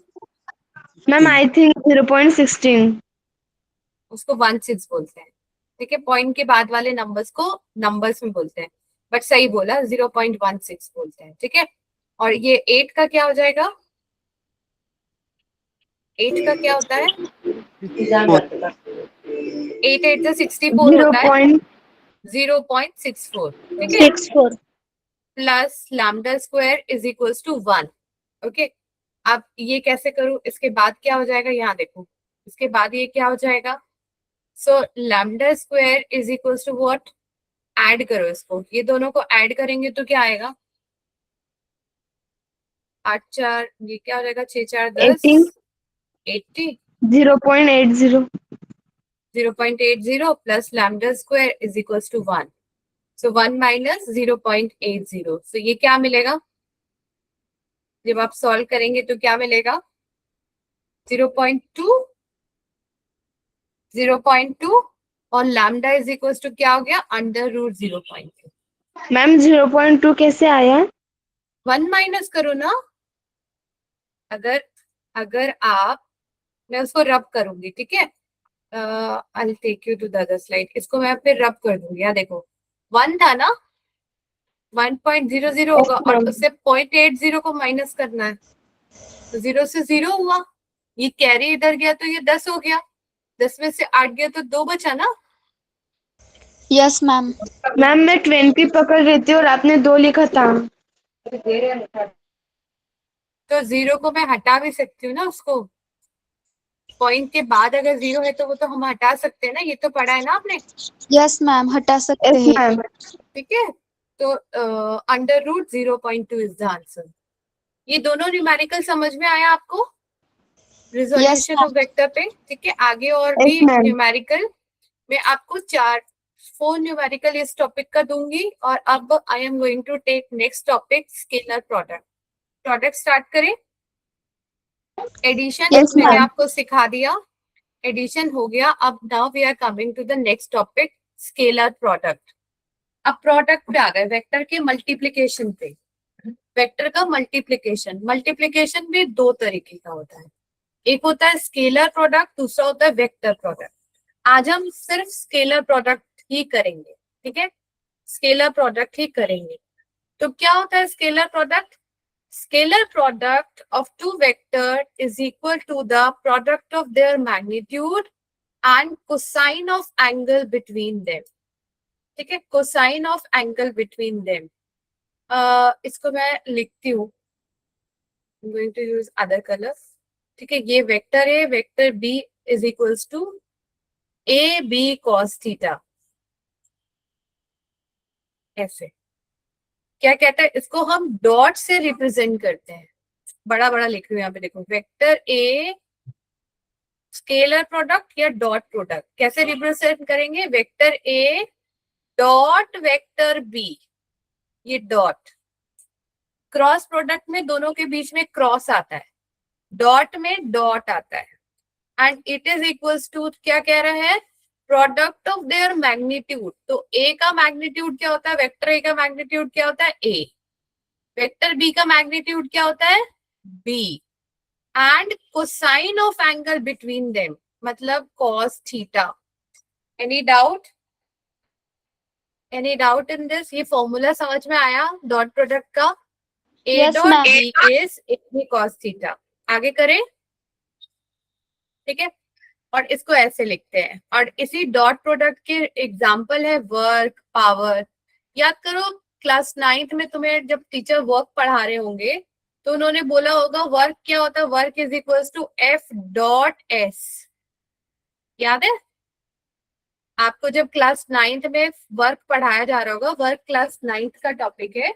Ma'am I think 0.16। उसको 1/6 बोलते हैं, ठीक है? पॉइंट के बाद वाले नंबर्स को नंबर्स में बोलते हैं, बट सही बोला, 0.16 बोलते हैं, ठीक है? और ये 8 का क्या हो जाएगा? 8 का क्या होता है? 8 8 से 64 जीरो होता है, पॉइंट 0.64, ठीक है? 64। Plus lambda square is equals to 1। Okay, अब ये कैसे करूं? इसके बाद क्या हो जाएगा? यहाँ देखो, इसके बाद ये क्या हो जाएगा? So lambda square is equals to what? Add करो इसको, ये दोनों को ऐड करेंगे तो क्या आएगा? 8 4, ये क्या हो जाएगा? 6 4 10, 80। 80। 0.80। 0.80 plus lambda square is equals to 1। So 1 minus 0.80, so ये क्या मिलेगा? जब आप सॉल्व करेंगे तो क्या मिलेगा? 0.2, 0.2 और लैम्डा इज इक्वल्स टू क्या हो गया? Under root 0.2। मैम 0.2 कैसे आया? 1 माइनस करो ना। अगर अगर आप, मैं उसको रब करूंगी, ठीक है? I take you to the other slide. इसको मैं फिर रब कर दूंगी। यहाँ देखो, 1 था ना, 1.00 होगा और उससे 0.80 को माइनस करना है, तो 0 से 0 हुआ। ये कैरी इधर गया तो ये 10 हो गया, 10 में से 8 गया तो 2 बचा ना। Yes ma'am. मैम मैं 20 पकड़ रही थी और आपने 2 लिखा था। तो 0 को मैं हटा भी सकती हूँ ना उसको। पॉइंट के बाद अगर 0 है तो वो तो हम हटा सकते हैं ना, ये तो पढ़ा है ना आपने, यस मैम, हटा सकते यस हैं। मैम। ठीक है? तो under root 0.2 is the answer. ये दोनों न्यूमेरिकल समझ में आया आपको? Yes resolution of ma'am. Vector पे, ठीक है? आगे और यस भी मैम। न्यूमेरिकल मैं आपको 4 न्यूमेरिकल इस टॉपिक का दूंगी। और अब I am going to take next topic, scalar product. Product start करें। एडिशन यस मैंने मैम। आपको सिखा दिया, एडिशन हो गया। अब now we are coming to the next topic, scalar product. अब प्रोडक्ट पे आ गए, वेक्टर के मल्टीप्लीकेशन पे। वेक्टर का मल्टीप्लीकेशन, मल्टीप्लीकेशन भी 2 तरीके का होता है। एक होता है स्केलर प्रोडक्ट, दूसरा होता है वेक्टर प्रोडक्ट। आज हम सिर्फ स्केलर प्रोडक्ट ही करेंगे, ठीक है? स्केलर प्रोडक्ट ही करेंगे। तो क्या होता है scalar product? Scalar product of two vector is equal to the product of their magnitude and cosine of angle between them. ठीक है? Cosine of angle between them. इसको मैं लिखती हूँ, I'm going to use other color. ठीक है, ये vector है, vector b is equals to a b cos theta. ऐसे क्या कहता है, इसको हम डॉट से रिप्रेजेंट करते हैं। बड़ा बड़ा लिख रही हूँ यहाँ पे, देखो वेक्टर a स्केलर प्रोडक्ट या डॉट प्रोडक्ट कैसे रिप्रेजेंट करेंगे, vector a dot vector b, ये डॉट क्रॉस प्रोडक्ट में दोनों के बीच में क्रॉस आता है, डॉट में डॉट आता है, and it is equals to क्या कह रहा है, प्रोडक्ट ऑफ देयर मैग्नीट्यूड। तो a का मैग्नीट्यूड क्या होता है, वेक्टर a का मैग्नीट्यूड क्या होता है a, वेक्टर b का मैग्नीट्यूड क्या होता है b, and cosine of angle between them मतलब cos theta. Any doubt, any doubt in this? ये फॉर्मूला समझ में आया डॉट प्रोडक्ट का, a Yes, dot ma'am. b is a cos theta. आगे करें, ठीक है, और इसको ऐसे लिखते हैं। और इसी डॉट प्रोडक्ट के एग्जांपल है वर्क, पावर। याद करो क्लास 9th में तुम्हें जब टीचर वर्क पढ़ा रहे होंगे तो उन्होंने बोला होगा वर्क क्या होता है, work is equals to F dot S. याद है आपको, जब क्लास 9th में वर्क पढ़ाया जा रहा होगा, वर्क क्लास 9th का टॉपिक है,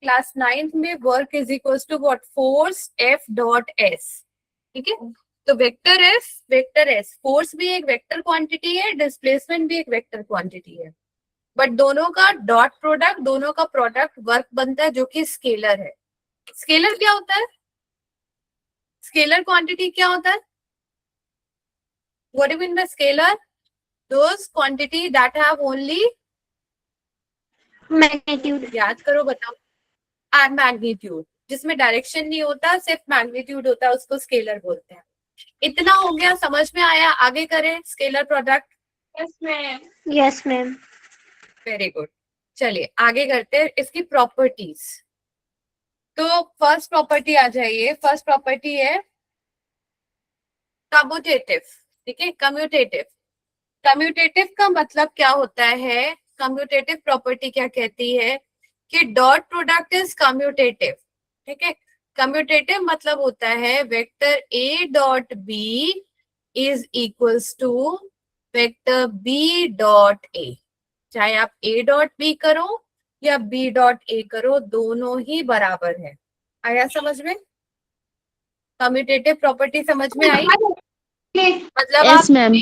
क्लास 9th में work is equals to what, force F dot S. ठीक है, तो वेक्टर एस, फोर्स भी एक वेक्टर क्वांटिटी है, डिस्प्लेसमेंट भी एक वेक्टर क्वांटिटी है, बट दोनों का डॉट प्रोडक्ट, दोनों का प्रोडक्ट वर्क बनता है जो कि स्केलर है। स्केलर क्या होता है, स्केलर क्वांटिटी क्या होता है, what do mean by scalar, those quantity that have only magnitude. याद करो बताओ, एंड मैग्नीट्यूड, जिसमें डायरेक्शन नहीं होता सिर्फ मैग्नीट्यूड होता है, उसको स्केलर बोलते हैं। इतना हो गया, समझ में आया? आगे करें scalar product. Yes ma'am. Very good, चलिए आगे करते हैं इसकी प्रॉपर्टीज। तो फर्स्ट प्रॉपर्टी आ जाइए, फर्स्ट प्रॉपर्टी है कम्यूटेटिव। ठीक है, कम्यूटेटिव, कम्यूटेटिव का मतलब क्या होता है, कम्यूटेटिव प्रॉपर्टी क्या कहती है कि डॉट प्रोडक्ट इज कम्यूटेटिव। ठीक है, कम्यूटेटिव मतलब होता है vector a dot b is equals to vector b dot a। चाहे आप a डॉट b करो या b डॉट a करो, दोनों ही बराबर है। आया समझ में? कम्यूटेटिव प्रॉपर्टी समझ में आई? मतलब Yes, आप ma'am.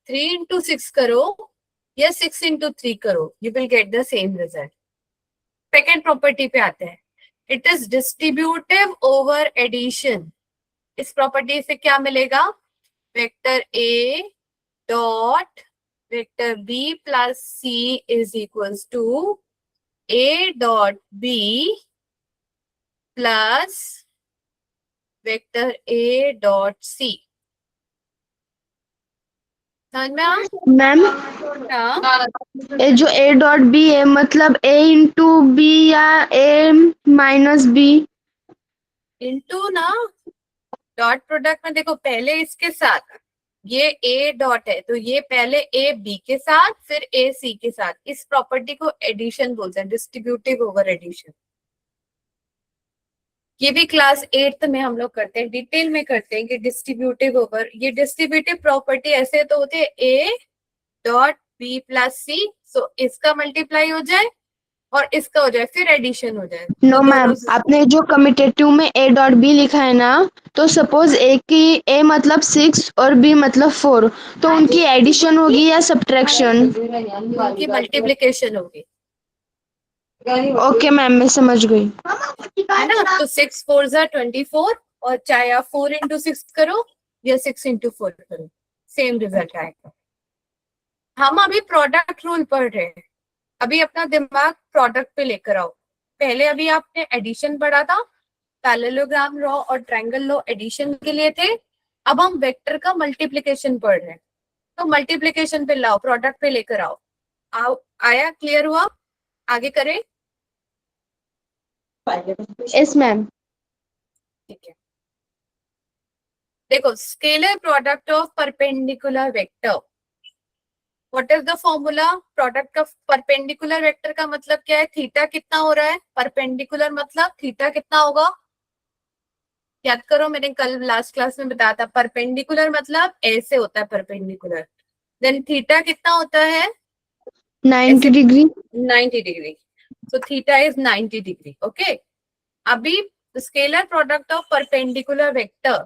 3 into 6 करो या 6 into 3 करो, you will get the same result. Second property पे आते हैं, it is distributive over addition. इस प्रॉपर्टी से क्या मिलेगा, vector a dot vector b plus c is equals to a dot b plus vector a dot c। समझ में आ? Ma'am हाँ, ये जो a डॉट b है मतलब a इंटू b या a माइनस b। इनटू ना, डॉट प्रोडक्ट में देखो पहले इसके साथ ये a डॉट है तो ये पहले a b के साथ फिर a c के साथ, इस प्रॉपर्टी को एडिशन बोलते हैं, डिस्ट्रीब्यूटिव ओवर एडिशन। ये भी क्लास 8th में हम लोग करते हैं, डिटेल में करते हैं कि डिस्ट्रीब्यूटिव ओवर, ये डिस्ट्रीब्यूटिव प्रॉपर्टी ऐसे तो होते हैं a dot b plus c, सो इसका मल्टीप्लाई हो जाए और इसका हो जाए, फिर एडिशन हो जाए। नो तो मैम, दोनों आपने जो कम्यूटेटिव में a डॉट b लिखा है ना, तो सपोज a की a मतलब 6 और b मतलब 4, तो उनकी एडिशन होगी या सब्ट्रैक्शन? उनकी मल्टीप्लीकेशन होगी, ओके मैम, मैं समझ गई। है ना। तो 6 4 जा 24, और चाहे आप 4 into 6 करो या 6 into 4 करो, सेम रिजल्ट आएगा। हम अभी प्रोडक्ट रूल पढ़ रहे हैं, अभी अपना दिमाग प्रोडक्ट पे लेकर आओ। पहले अभी आपने एडिशन पढ़ा था, पैरेललोग्राम लॉ और ट्रायंगल लॉ एडिशन के लिए थे, अब हम वेक्टर का मल्टीप्लिकेशन पढ़ रहे हैं, तो मल्टीप्लिकेशन पे लाओ, प्रोडक्ट पे लेकर आओ। आया, क्लियर हुआ? आगे करें, यस मैम। ठीक है। देखो, scalar product of perpendicular vector, what is the formula? Product of perpendicular vector का मतलब क्या है, थीटा कितना हो रहा है, परपेंडिकुलर मतलब थीटा कितना होगा, याद करो, मैंने कल लास्ट क्लास में बताया था, परपेंडिकुलर मतलब ऐसे होता है परपेंडिकुलर। देन थीटा कितना होता है? 90 degree. 90 degree. So theta is 90 degree. Okay, अभी scalar product of perpendicular vector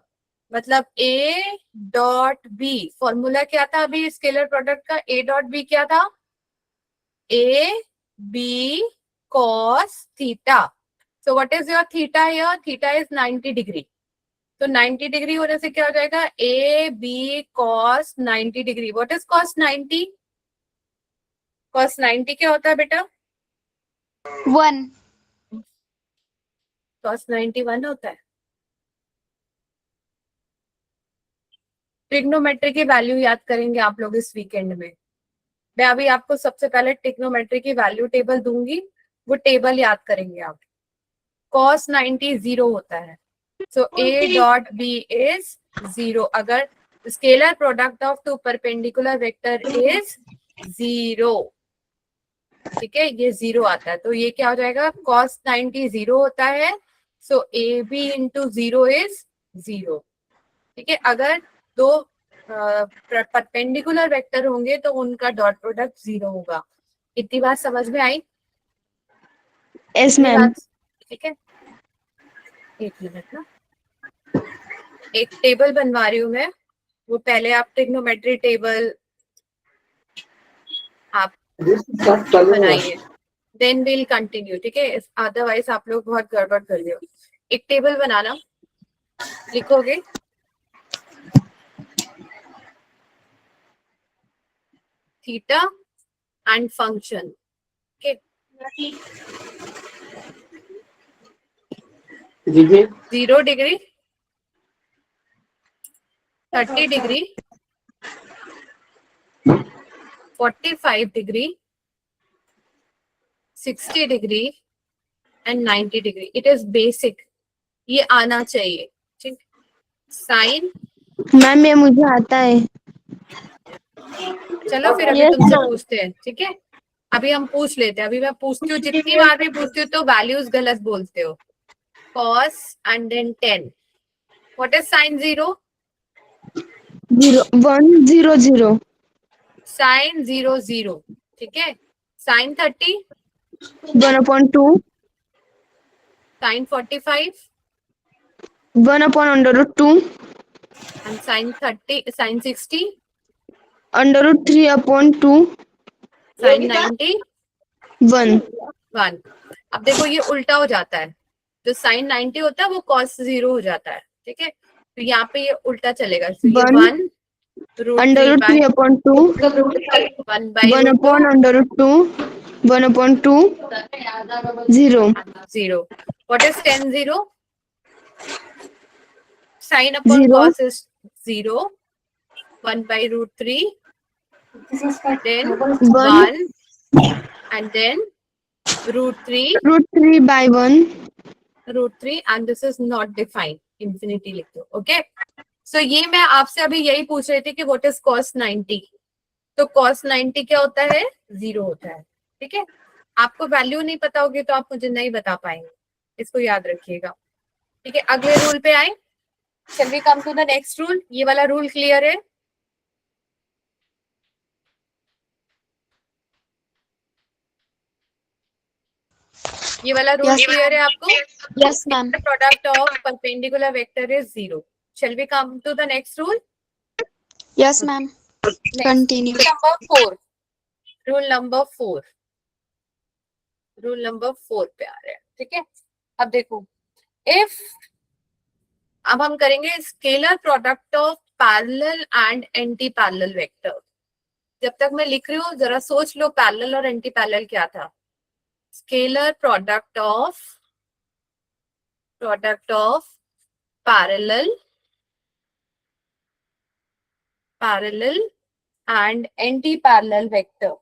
मतलब ए डॉट बी, फॉर्मूला क्या था अभी स्केलर प्रोडक्ट का? ए डॉट बी क्या था? A B cos theta. So what is your theta here? Theta is 90 degree. तो 90 degree होने से क्या हो जाएगा? A B cos 90 degree. What is cos 90? Cos 90 क्या होता है बेटा? 1. कॉस 91 होता है। ट्रिग्नोमेट्री की वैल्यू याद करेंगे आप लोग इस वीकेंड में। मैं अभी आपको सबसे पहले ट्रिग्नोमेट्री की वैल्यू टेबल दूंगी, वो टेबल याद करेंगे आप। कॉस 90 0 होता है। So A dot B is 0 अगर scalar product of two perpendicular vector is 0। ठीक है, ये 0 आता है तो ये क्या हो जाएगा? कॉस 90 0 होता है। So A B into 0 is 0। ठीक है, अगर दो परपेंडिकुलर वेक्टर होंगे तो उनका डॉट प्रोडक्ट 0 होगा। इतनी बात समझ में आई? यस इतनी मैम। बात, ठीक है। एक मिनट ना, एक टेबल बनवा रही हूँ मैं, वो पहले आप ट्रिग्नोमेट्री टेबल आप बनाइए, देन विल कंटिन्यू। ठीक है, अदरवाइज आप लोग बहुत गड़बड़ कर रहे हो। एक टेबल बनाना, लिखोगे theta and function. Okay, 0 degree, 30 degree, 45 degree, 60 degree and 90 degree. It is basic, ये आना चाहिए। ठीक, साइन। मैम ये मुझे आता है। चलो फिर अभी तुमसे पूछते हैं। ठीक है, अभी हम पूछ लेते हैं। अभी मैं पूछती हूँ, जितनी बार भी पूछती हूँ तो वैल्यूज गलत बोलते हो। cos and then 10. What is sin 0? 0 1 0 0 Sin 0 0. ठीक है, sin 30, 1/2 sin 45 1/√2 and sin 30, sin 60, √3/2 sin 90 1। 1। अब देखो ये उल्टा हो जाता है, जो sin 90 होता है वो cos 0 हो जाता है। ठीक है, तो यहाँ पे ये उल्टा चलेगा। तो ये 1 √3/2 1 by 1 root 2 upon √2 1/2 0 0. What is tan 0? Sin upon 0 cos is 0. 1 by root 3, then 1 and then root 3 √3/1 and this is not defined, infinity लिख दो। ओके, सो ये मैं आपसे अभी यही पूछ रही थी कि व्हाट इज cos 90। तो cos 90 क्या होता है? 0 होता है। ठीक है, आपको वैल्यू नहीं पता होगी तो आप मुझे नहीं बता पाएंगे, इसको याद रखिएगा। ठीक है, अगले रूल पे आए। Shall we come to the next rule? ये वाला रूल क्लियर है? ये वाला रूल Yes, क्लियर है आपको? Yes, ma'am. The product of perpendicular vector is 0. Shall we come to the next rule? Yes, ma'am. Next, Continue. rule number 4. Rule number 4. Rule number 4 पे आ रहे हैं। ठीक है, अब देखो, if अब हम करेंगे scalar product of parallel and anti parallel vector. जब तक मैं लिख रही हूँ जरा सोच लो, पैरेलल और एंटी पैरेलल क्या था? Scalar product of parallel and anti parallel vector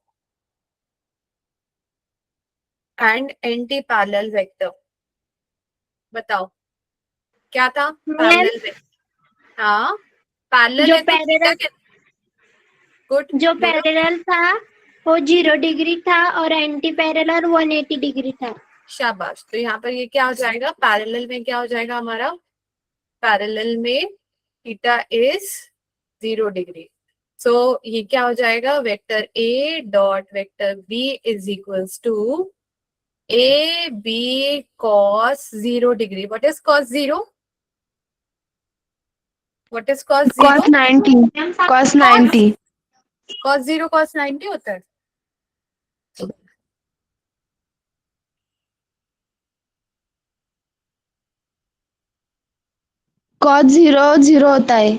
बताओ क्या था? Parallel vector. हाँ, पैरेलल है तो थीटा क्या? गुड, जो पैरेलल था वो 0 डिग्री था और एंटी पैरेलल 180 डिग्री था। शाबाश। तो यहाँ पर ये क्या हो जाएगा? पैरेलल में क्या हो जाएगा हमारा? पैरेलल में थीटा इज 0 डिग्री। सो ये क्या हो जाएगा, vector A dot vector B is equals to A B cos 0 degree. What is cos 0? What is cos 0? cos 90, cos 90, cos 0 cos 90 होता है। cos 0 0 होता है।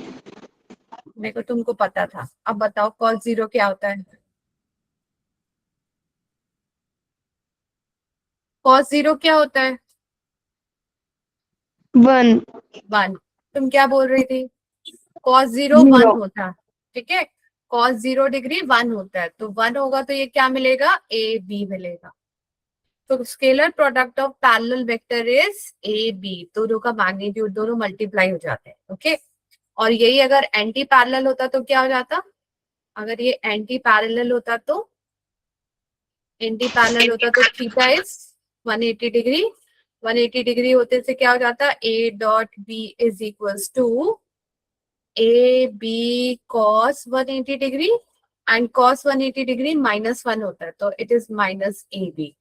मेरे को तुमको पता था, अब बताओ कॉस 0 क्या होता है? कॉस 0 क्या होता है? 1 1। तुम क्या बोल रही थी? कॉस 0 1 0 होता है, ठीक है। कॉस 0 डिग्री 1 होता है, तो 1 होगा तो ये क्या मिलेगा, ए बी मिलेगा। तो scalar product of parallel vector is A B, दोनों का मैग्नीट्यूड दोनों मल्टीप्लाई हो जाते हैं, ओके। और यही अगर एंटी पैरेलल होता तो क्या हो जाता? अगर ये एंटी पैरेलल होता तो थीटा इज 180 डिग्री। 180 डिग्री होते से क्या हो जाता, A dot B is equals to A B cos 180 degree, and cos 180 degree -1 होता है, तो it is minus A B.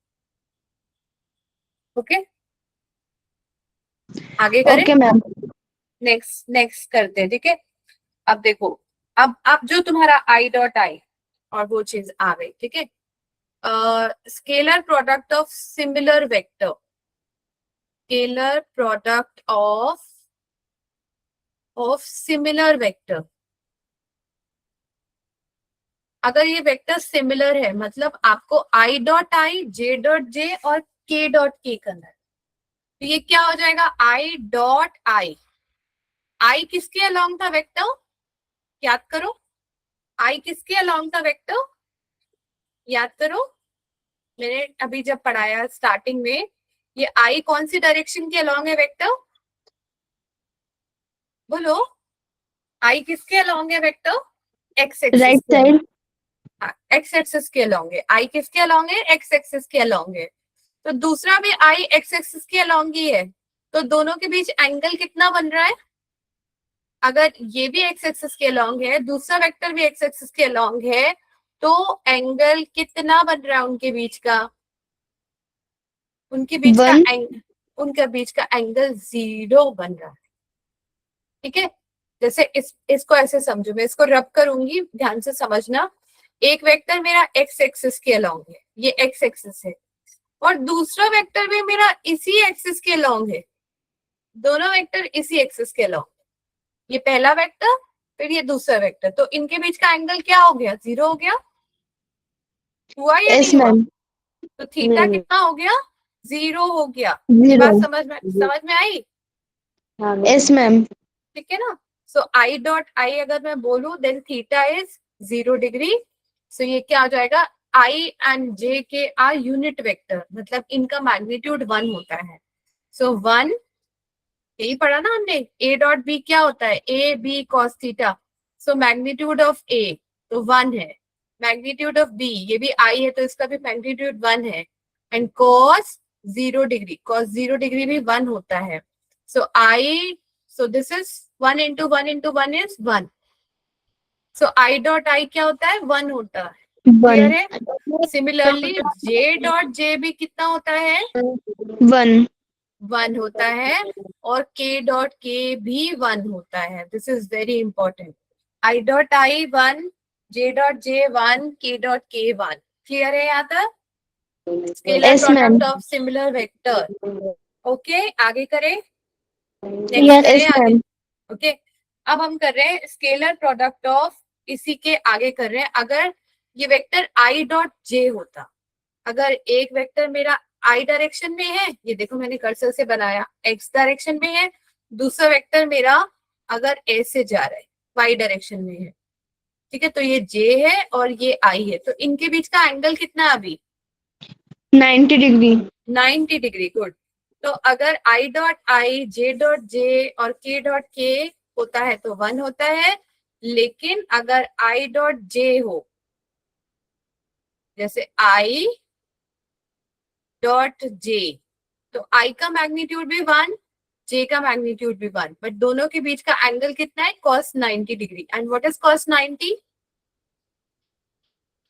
Okay, आगे करें। Okay ma'am. नेक्स्ट करते हैं, ठीक है। अब देखो, अब जो तुम्हारा आई डॉट आई और वो चीज आ गई, ठीक है। Scalar product of similar vector, scalar product of similar vector. अगर ये वेक्टर सिमिलर है, मतलब आपको आई डॉट आई, जे डॉट जे और के डॉट के करना है, तो ये क्या हो जाएगा, आई डॉट आई। आई किसके अलोंग था वेक्टर, याद करो। आई किसके अलोंग था वेक्टर, याद करो। मैंने अभी जब पढ़ाया स्टार्टिंग में, ये आई कौन सी डायरेक्शन के अलोंग है वेक्टर, बोलो। आई किसके अलोंग है वेक्टर, एक्स एक्सिस राइट के साइड। एक्स एक्सिस के अलोंग है। आई किसके अलोंग है, एक्स एक्सिस के अलोंग है। तो दूसरा भी आई एक्स एक्सिस के अलोंग ही है, तो दोनों के बीच एंगल कितना बन रहा है? अगर ये भी एक्स एक्सिस के अलोंग है, दूसरा वेक्टर भी एक्स एक्सिस के अलोंग है, तो एंगल कितना बन रहा है उनके बीच का? उनके बीच का 1 उनके बीच का एंगल 0 बन रहा है, ठीक है। जैसे इसको ऐसे समझो, मैं इसको रब करूंगी, ध्यान से समझना। एक वेक्टर मेरा एक्स एक्सिस के अलोंग है, ये एक्स एक्सिस है, और दूसरा वेक्टर भी मेरा इसी एक्सिस के अलोंग है। दोनों वेक्टर इसी एक्सिस के अलोंग, ये पहला वेक्टर फिर ये दूसरा वेक्टर, तो इनके बीच का एंगल क्या हो गया, 0 हो गया। हुआ या यस नहीं हुआ? मैम। तो थीटा कितना हो गया, 0 हो गया। ये 0 बात समझ में आई, यस मैम। ठीक है ना। सो आई डॉट आई अगर मैं बोलूं, देन थीटा इज 0 डिग्री। सो ये क्या हो जाएगा, आई एंड जे के आर यूनिट वेक्टर, मतलब इनका मैग्नीट्यूड 1 होता है। सो 1, यही पढ़ा ना हमने, ए डॉट बी क्या होता है, a B cos theta. So magnitude of a तो 1 है, मैग्नीट्यूड ऑफ बी ये भी आई है, तो इसका भी मैग्नीट्यूड 1 है, and cos 0 degree, cos 0 degree भी 1 होता है। सो आई, so this is 1 into 1 into 1 is 1. So I dot I क्या होता है, 1 होता है, क्लियर 1 है। सिमिलरली J डॉट J भी कितना होता है, 1 1 होता है, और K डॉट K भी 1 होता है। This is very important. I dot I 1, J dot J 1, K dot K 1, clear है यहाँ तक? Scalar yes ma'am. Product of similar vector. Okay, आगे करें, नेक्स्ट Yes. करें यस आगे। मैम। ओके, अब हम कर रहे हैं स्केलर प्रोडक्ट ऑफ, इसी के आगे कर रहे हैं, अगर ये वेक्टर आई डॉट जे होता, अगर एक वेक्टर मेरा आई डायरेक्शन में है, ये देखो मैंने कर्सर से बनाया, एक्स डायरेक्शन में है, दूसरा वेक्टर मेरा अगर ऐसे जा रहा है, वाई डायरेक्शन में है, ठीक है, तो ये जे है और ये आई है, तो इनके बीच का एंगल कितना है अभी, 90 डिग्री। 90 degree, good. तो अगर आई डॉट आई, जे डॉट जे और के डॉट के होता है तो 1 होता है, लेकिन अगर आई डॉट जे हो, जैसे आई डॉट जे, तो आई का मैग्नीट्यूड भी 1 जे का मैग्नीट्यूड भी 1, बट दोनों के बीच का एंगल कितना है? cos 90 degree. And what is cos 90?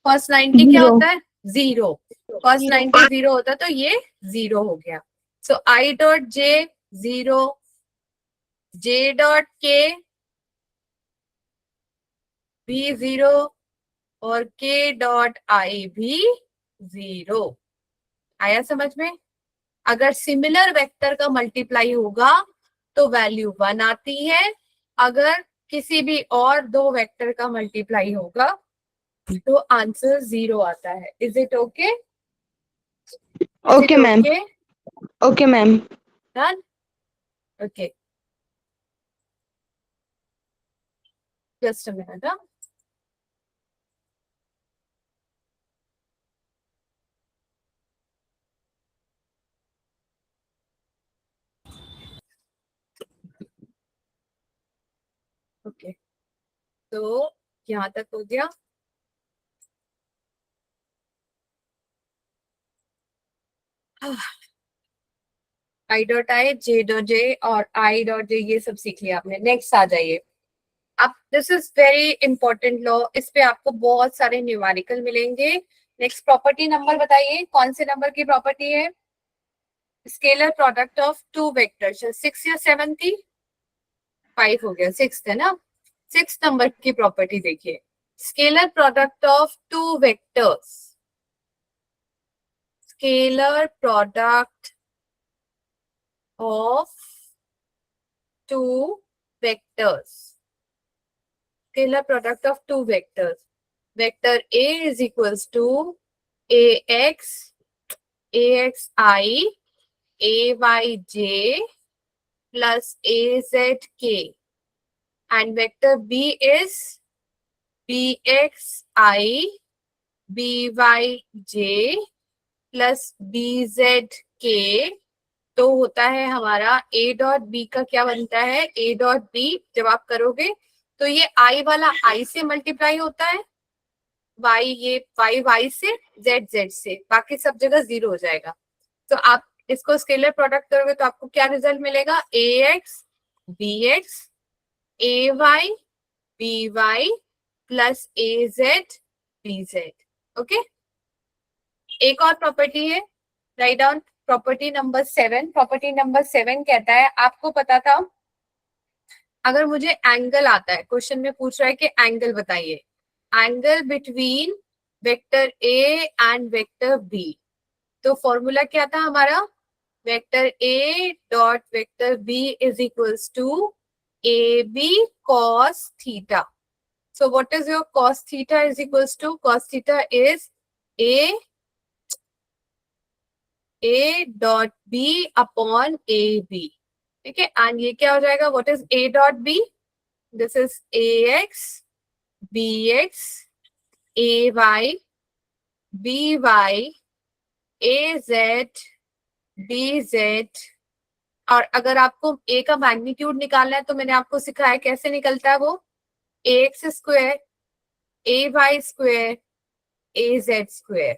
cos 90 क्या Zero. होता है? जीरो. cos 90 जीरो होता है, तो ये जीरो हो गया. So i dot j zero, j dot k भी जीरो, और के डॉट आई भी जीरो. आया समझ में? अगर सिमिलर वेक्टर का मल्टीप्लाई होगा तो वैल्यू 1 आती है. अगर किसी भी और दो वेक्टर का मल्टीप्लाई होगा तो आंसर 0 आता है. Is it okay? Okay, ma'am. Okay, ma'am. Done. Okay, just a minute. Okay, तो यहाँ तक हो गया. आई डॉट आई, जे डॉट जे और आई डॉट जे, ये सब सीख लिया आपने. नेक्स्ट आ जाइए. अब this is very important law. इस पे आपको बहुत सारे न्यूमेरिकल मिलेंगे. नेक्स्ट प्रॉपर्टी नंबर बताइए, कौन से नंबर की प्रॉपर्टी है? Scalar product of two vectors. 6 या 7 थी? 5 हो गया, 6 है ना. 6 नंबर की प्रॉपर्टी देखिए. Scalar product of two vectors. Scalar product of two vectors. Scalar product of two vectors. Vector A is equals to ax, axi, ayj plus azk. And vector B is bxi, byj plus bzk. तो होता है हमारा a dot B का क्या बनता है? a dot B जब आप करोगे तो ये i वाला i से मल्टीप्लाई होता है, y ये y से, z से, बाकी सब जगह 0 हो जाएगा. तो आप इसको स्केलर प्रोडक्ट करोगे तो आपको क्या रिजल्ट मिलेगा? ax bx ay by plus az bz. Okay, एक और प्रॉपर्टी है, write down. Property number 7. Property number 7 कहता है, आपको पता था अगर मुझे एंगल आता है, क्वेश्चन में पूछ रहा है कि एंगल बताइए, angle between vector A and vector B, तो फॉर्मूला क्या था हमारा? Vector A dot vector B is equals to A B cos theta. So what is your cos theta is equals to? Cos theta is A dot B upon A B. ठीक है, and ये क्या हो जाएगा? What is A dot B? This is A X B X A Y B Y A Z B Z. और अगर आपको ए का मैग्नीट्यूड निकालना है तो मैंने आपको सिखाया कैसे निकलता है वो. A x square A Y square A Z square.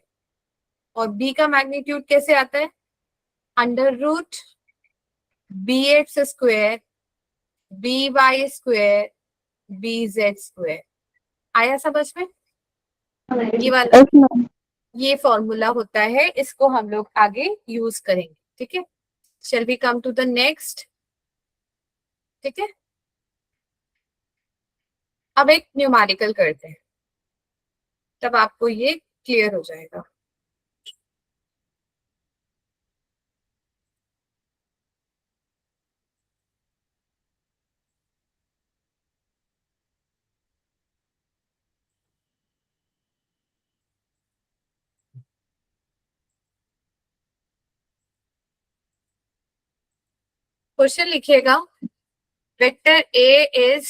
और बी का मैग्नीट्यूड कैसे आता है? Under root B X square B Y square B Z square. आया समझ में? ये वाला Yes, ma'am. ये फॉर्मूला होता है, इसको हम लोग आगे यूज करेंगे. ठीक है, shall we come to the next. ठीक है, अब एक न्यूमेरिकल करते हैं, तब आपको ये क्लियर हो जाएगा. क्वेश्चन लिखिएगा. Vector A is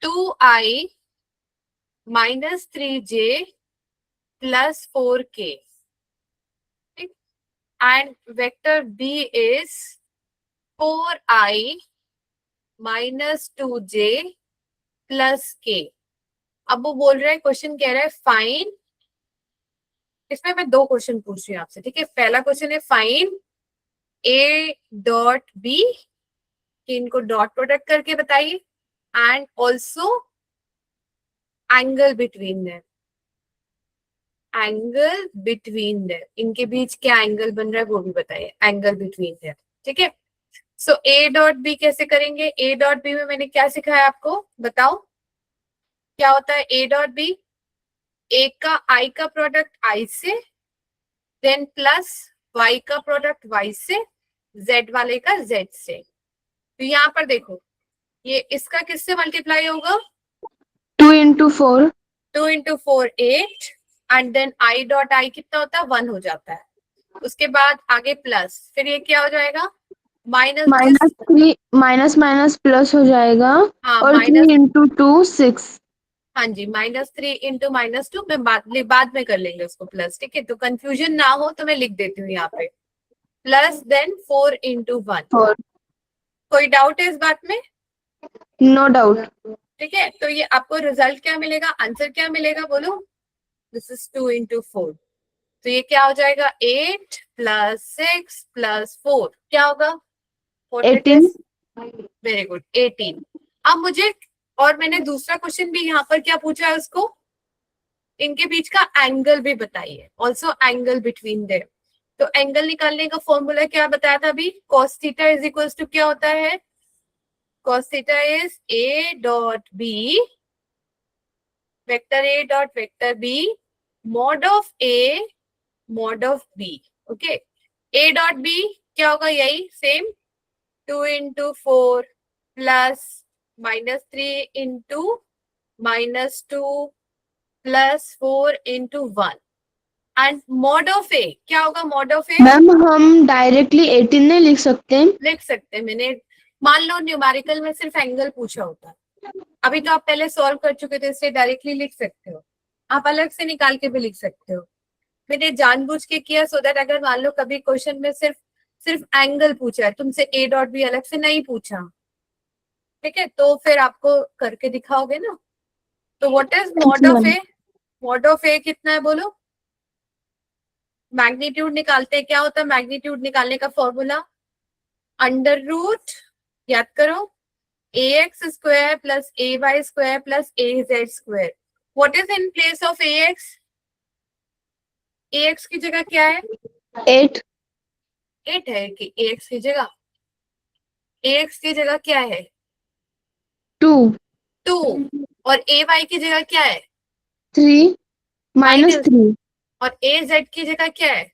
2i minus 3j plus 4k. And vector B is 4i minus 2j plus k. अब वो बोल रहा है, क्वेश्चन कह रहा है फाइन. इसमें मैं दो क्वेश्चन पूछ रही हूँ आपसे. ठीक है, पहला क्वेश्चन है फाइन ए डॉट बी, इनको डॉट प्रोडक्ट करके बताइए, and also angle between them, angle between them, इनके बीच क्या एंगल बन रहा है वो भी बताइए, एंगल बिटवीन देम। ठीक है, सो ए डॉट बी कैसे करेंगे? ए डॉट बी में मैंने क्या सिखाया आपको, बताओ क्या होता है ए डॉट बी? ए का आई का प्रोडक्ट आई से, देन प्लस वाई का प्रोडक्ट वाई से, जेड वाले का जेड से। तो यहाँ पर देखो, ये इसका किससे मल्टीप्लाई होगा? 2 into 4 2 into 4 8, and then I dot I कितना होता है? 1 हो जाता है। उसके बाद आगे प्लस, फिर ये क्या हो जाएगा? माइनस, -3 माइनस प्लस हो जाएगा। हाँ और माइनस, 3 into 2 6। हाँ जी, -3 इंटू -2 में बाद में कर लेंगे उसको प्लस। ठीक है, तो कंफ्यूजन ना हो तो मैं लिख देती हूँ यहाँ पे, प्लस देन 4 into 1। 4। कोई डाउट है इस बात में? No doubt. ठीक है, तो ये आपको रिजल्ट क्या मिलेगा, आंसर क्या मिलेगा बोलो? This is 2 into 4। तो ये क्या हो जाएगा? 8 + 6 + 4 क्या होगा? 18। Very good, 18। अब मुझे, और मैंने दूसरा क्वेश्चन भी यहाँ पर क्या पूछा है उसको, इनके बीच का एंगल भी बताइए, ऑल्सो एंगल बिटवीन देम। तो एंगल निकालने का फॉर्मूला क्या बताया था अभी? cos theta is equal to क्या होता है? cos theta is a dot b, vector a dot vector b, mod of a mod of b। Okay, a dot b क्या होगा? यही same, 2 into 4 plus -3 into -2 plus 4 into 1, and mod of a क्या होगा? Mod of A ma'am हम directly 18 नहीं लिख सकते? लिख सकते हैं। मैंने मान लो न्यूमेरिकल में सिर्फ एंगल पूछा होता, अभी तो आप पहले सॉल्व कर चुके थे, इसलिए डायरेक्टली लिख सकते हो। आप अलग से निकाल के भी लिख सकते हो। मैंने जानबूझ के किया सो दैट अगर मान लो कभी क्वेश्चन में सिर्फ एंगल पूछा है, तुमसे ए डॉट बी अलग से नहीं पूछा, ठीक है, तो फिर आपको करके दिखाओगे ना। तो what is mod of a? Mod of a कितना है बोलो? मैग्नीट्यूड निकालते हैं, क्या होता है मैग्नीट्यूड निकालने का फॉर्मूला? अंडर रूट, याद करो, ax square plus ay square plus az square. What is in place of ax? ax की जगह क्या है? 8। 8 है कि ax की जगह? ax की जगह क्या है? 2। 2। और ay की जगह क्या है? 3 -3 और az की जगह क्या है?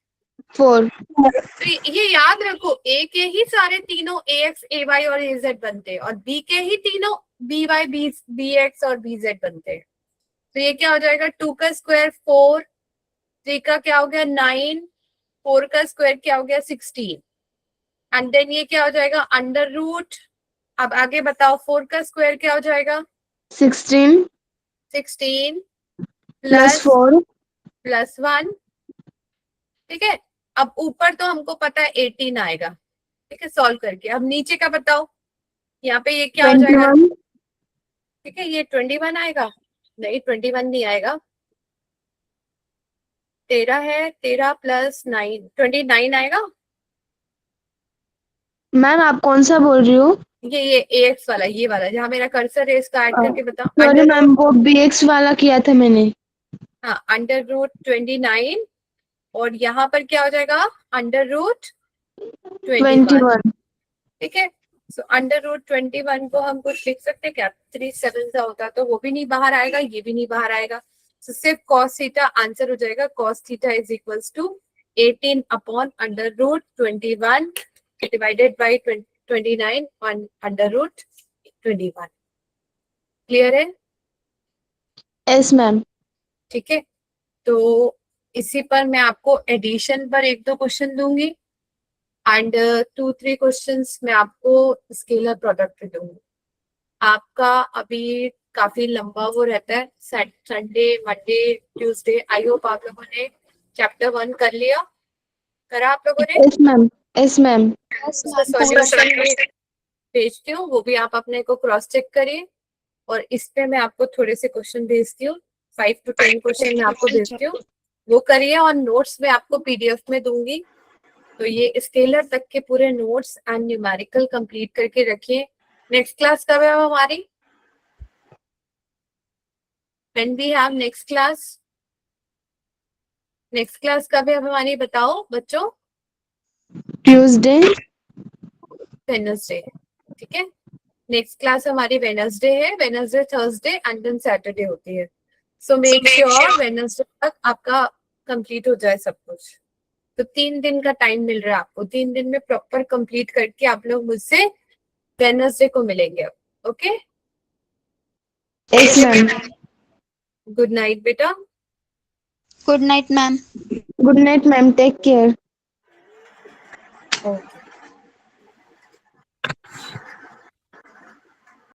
4। तो ये याद रखो, a के ही सारे तीनों ax ay और az बनते हैं, और b के ही तीनों by bx और bz बनते हैं। तो ये क्या हो जाएगा? 2 का स्क्वायर 4, 3 का क्या हो गया 9, 4 का स्क्वायर क्या हो गया 16, एंड देन ये क्या हो जाएगा? Under root. अब आगे बताओ, 4 का स्क्वायर क्या हो जाएगा? 16 16 + 4 प्लस 1। ठीक है, अब ऊपर तो हमको पता है 18 आएगा, ठीक है, सॉल्व करके। अब नीचे का बताओ, यहाँ पे ये क्या हो जाएगा? 21। ठीक है, ये 21 आएगा? नहीं, 21 नहीं आएगा, 13 है, 13 + 9 29 आएगा। मैम आप कौन सा बोल रही हो? ये ax वाला, ये वाला जहाँ मेरा कर्सर है, इसका ऐड करके बताओ। सॉरी अंडर मैम, रूट, वो bx वाला किया था मैंने। हाँ, अंडर रूट 29, और यहाँ पर क्या हो जाएगा? Under root 21। 21। ठीक है, सो अंडर रूट 21 को हम कुछ लिख सकते हैं क्या? 3 7 का होता तो वो भी नहीं बाहर आएगा, ये भी नहीं बाहर आएगा। So, सिर्फ cos थीटा आंसर हो जाएगा। cos theta is equals to 18 upon under root 21 divided by 29 on under root 21। Clear है? Yes ma'am. ठीक है, तो इसी पर मैं आपको एडिशन पर 1-2 क्वेश्चन दूंगी, एंड 2-3 क्वेश्चंस मैं आपको स्केलर प्रोडक्ट पे दूंगी। आपका अभी काफी लंबा वो रहता है, Sunday Monday Tuesday. I hope आप लोगों ने चैप्टर 1 कर लिया, करा आप लोगों ने? Yes ma'am. Yes ma'am. उसका सॉल्यूशन में भेजती हूँ, वो भी आप अपने को क्रॉस चेक करिए। और इस पे मैं आपको थोड़े से क्वेश्चन भेजती हूँ, 5 to 10 क्वेश्चन मैं आपको भेजती हूँ, वो करिए। और नोट्स में आपको पीडीएफ में दूंगी, तो ये स्केलर तक के पूरे नोट्स एंड न्यूमेरिकल कंप्लीट करके रखिए। नेक्स्ट क्लास कब है हमारी? When we have next class? Next class कब है हमारी, बताओ बच्चों? ट्यूसडे। वेडनेसडे, ठीक है। नेक्स्ट क्लास हमारी वेडनेसडे है, Wednesday, Thursday and then Saturday होती है। सो मेक श्योर वेडनेसडे तक आपका कंप्लीट हो जाए सब कुछ। तो 3 दिन का टाइम मिल रहा है आपको, 3 दिन में प्रॉपर कंप्लीट करके आप लोग मुझसे वेडनेसडे को मिलेंगे। Okay, yes ma'am. Good night बेटा। Good night, ma'am. Good night ma'am, take care. Okay.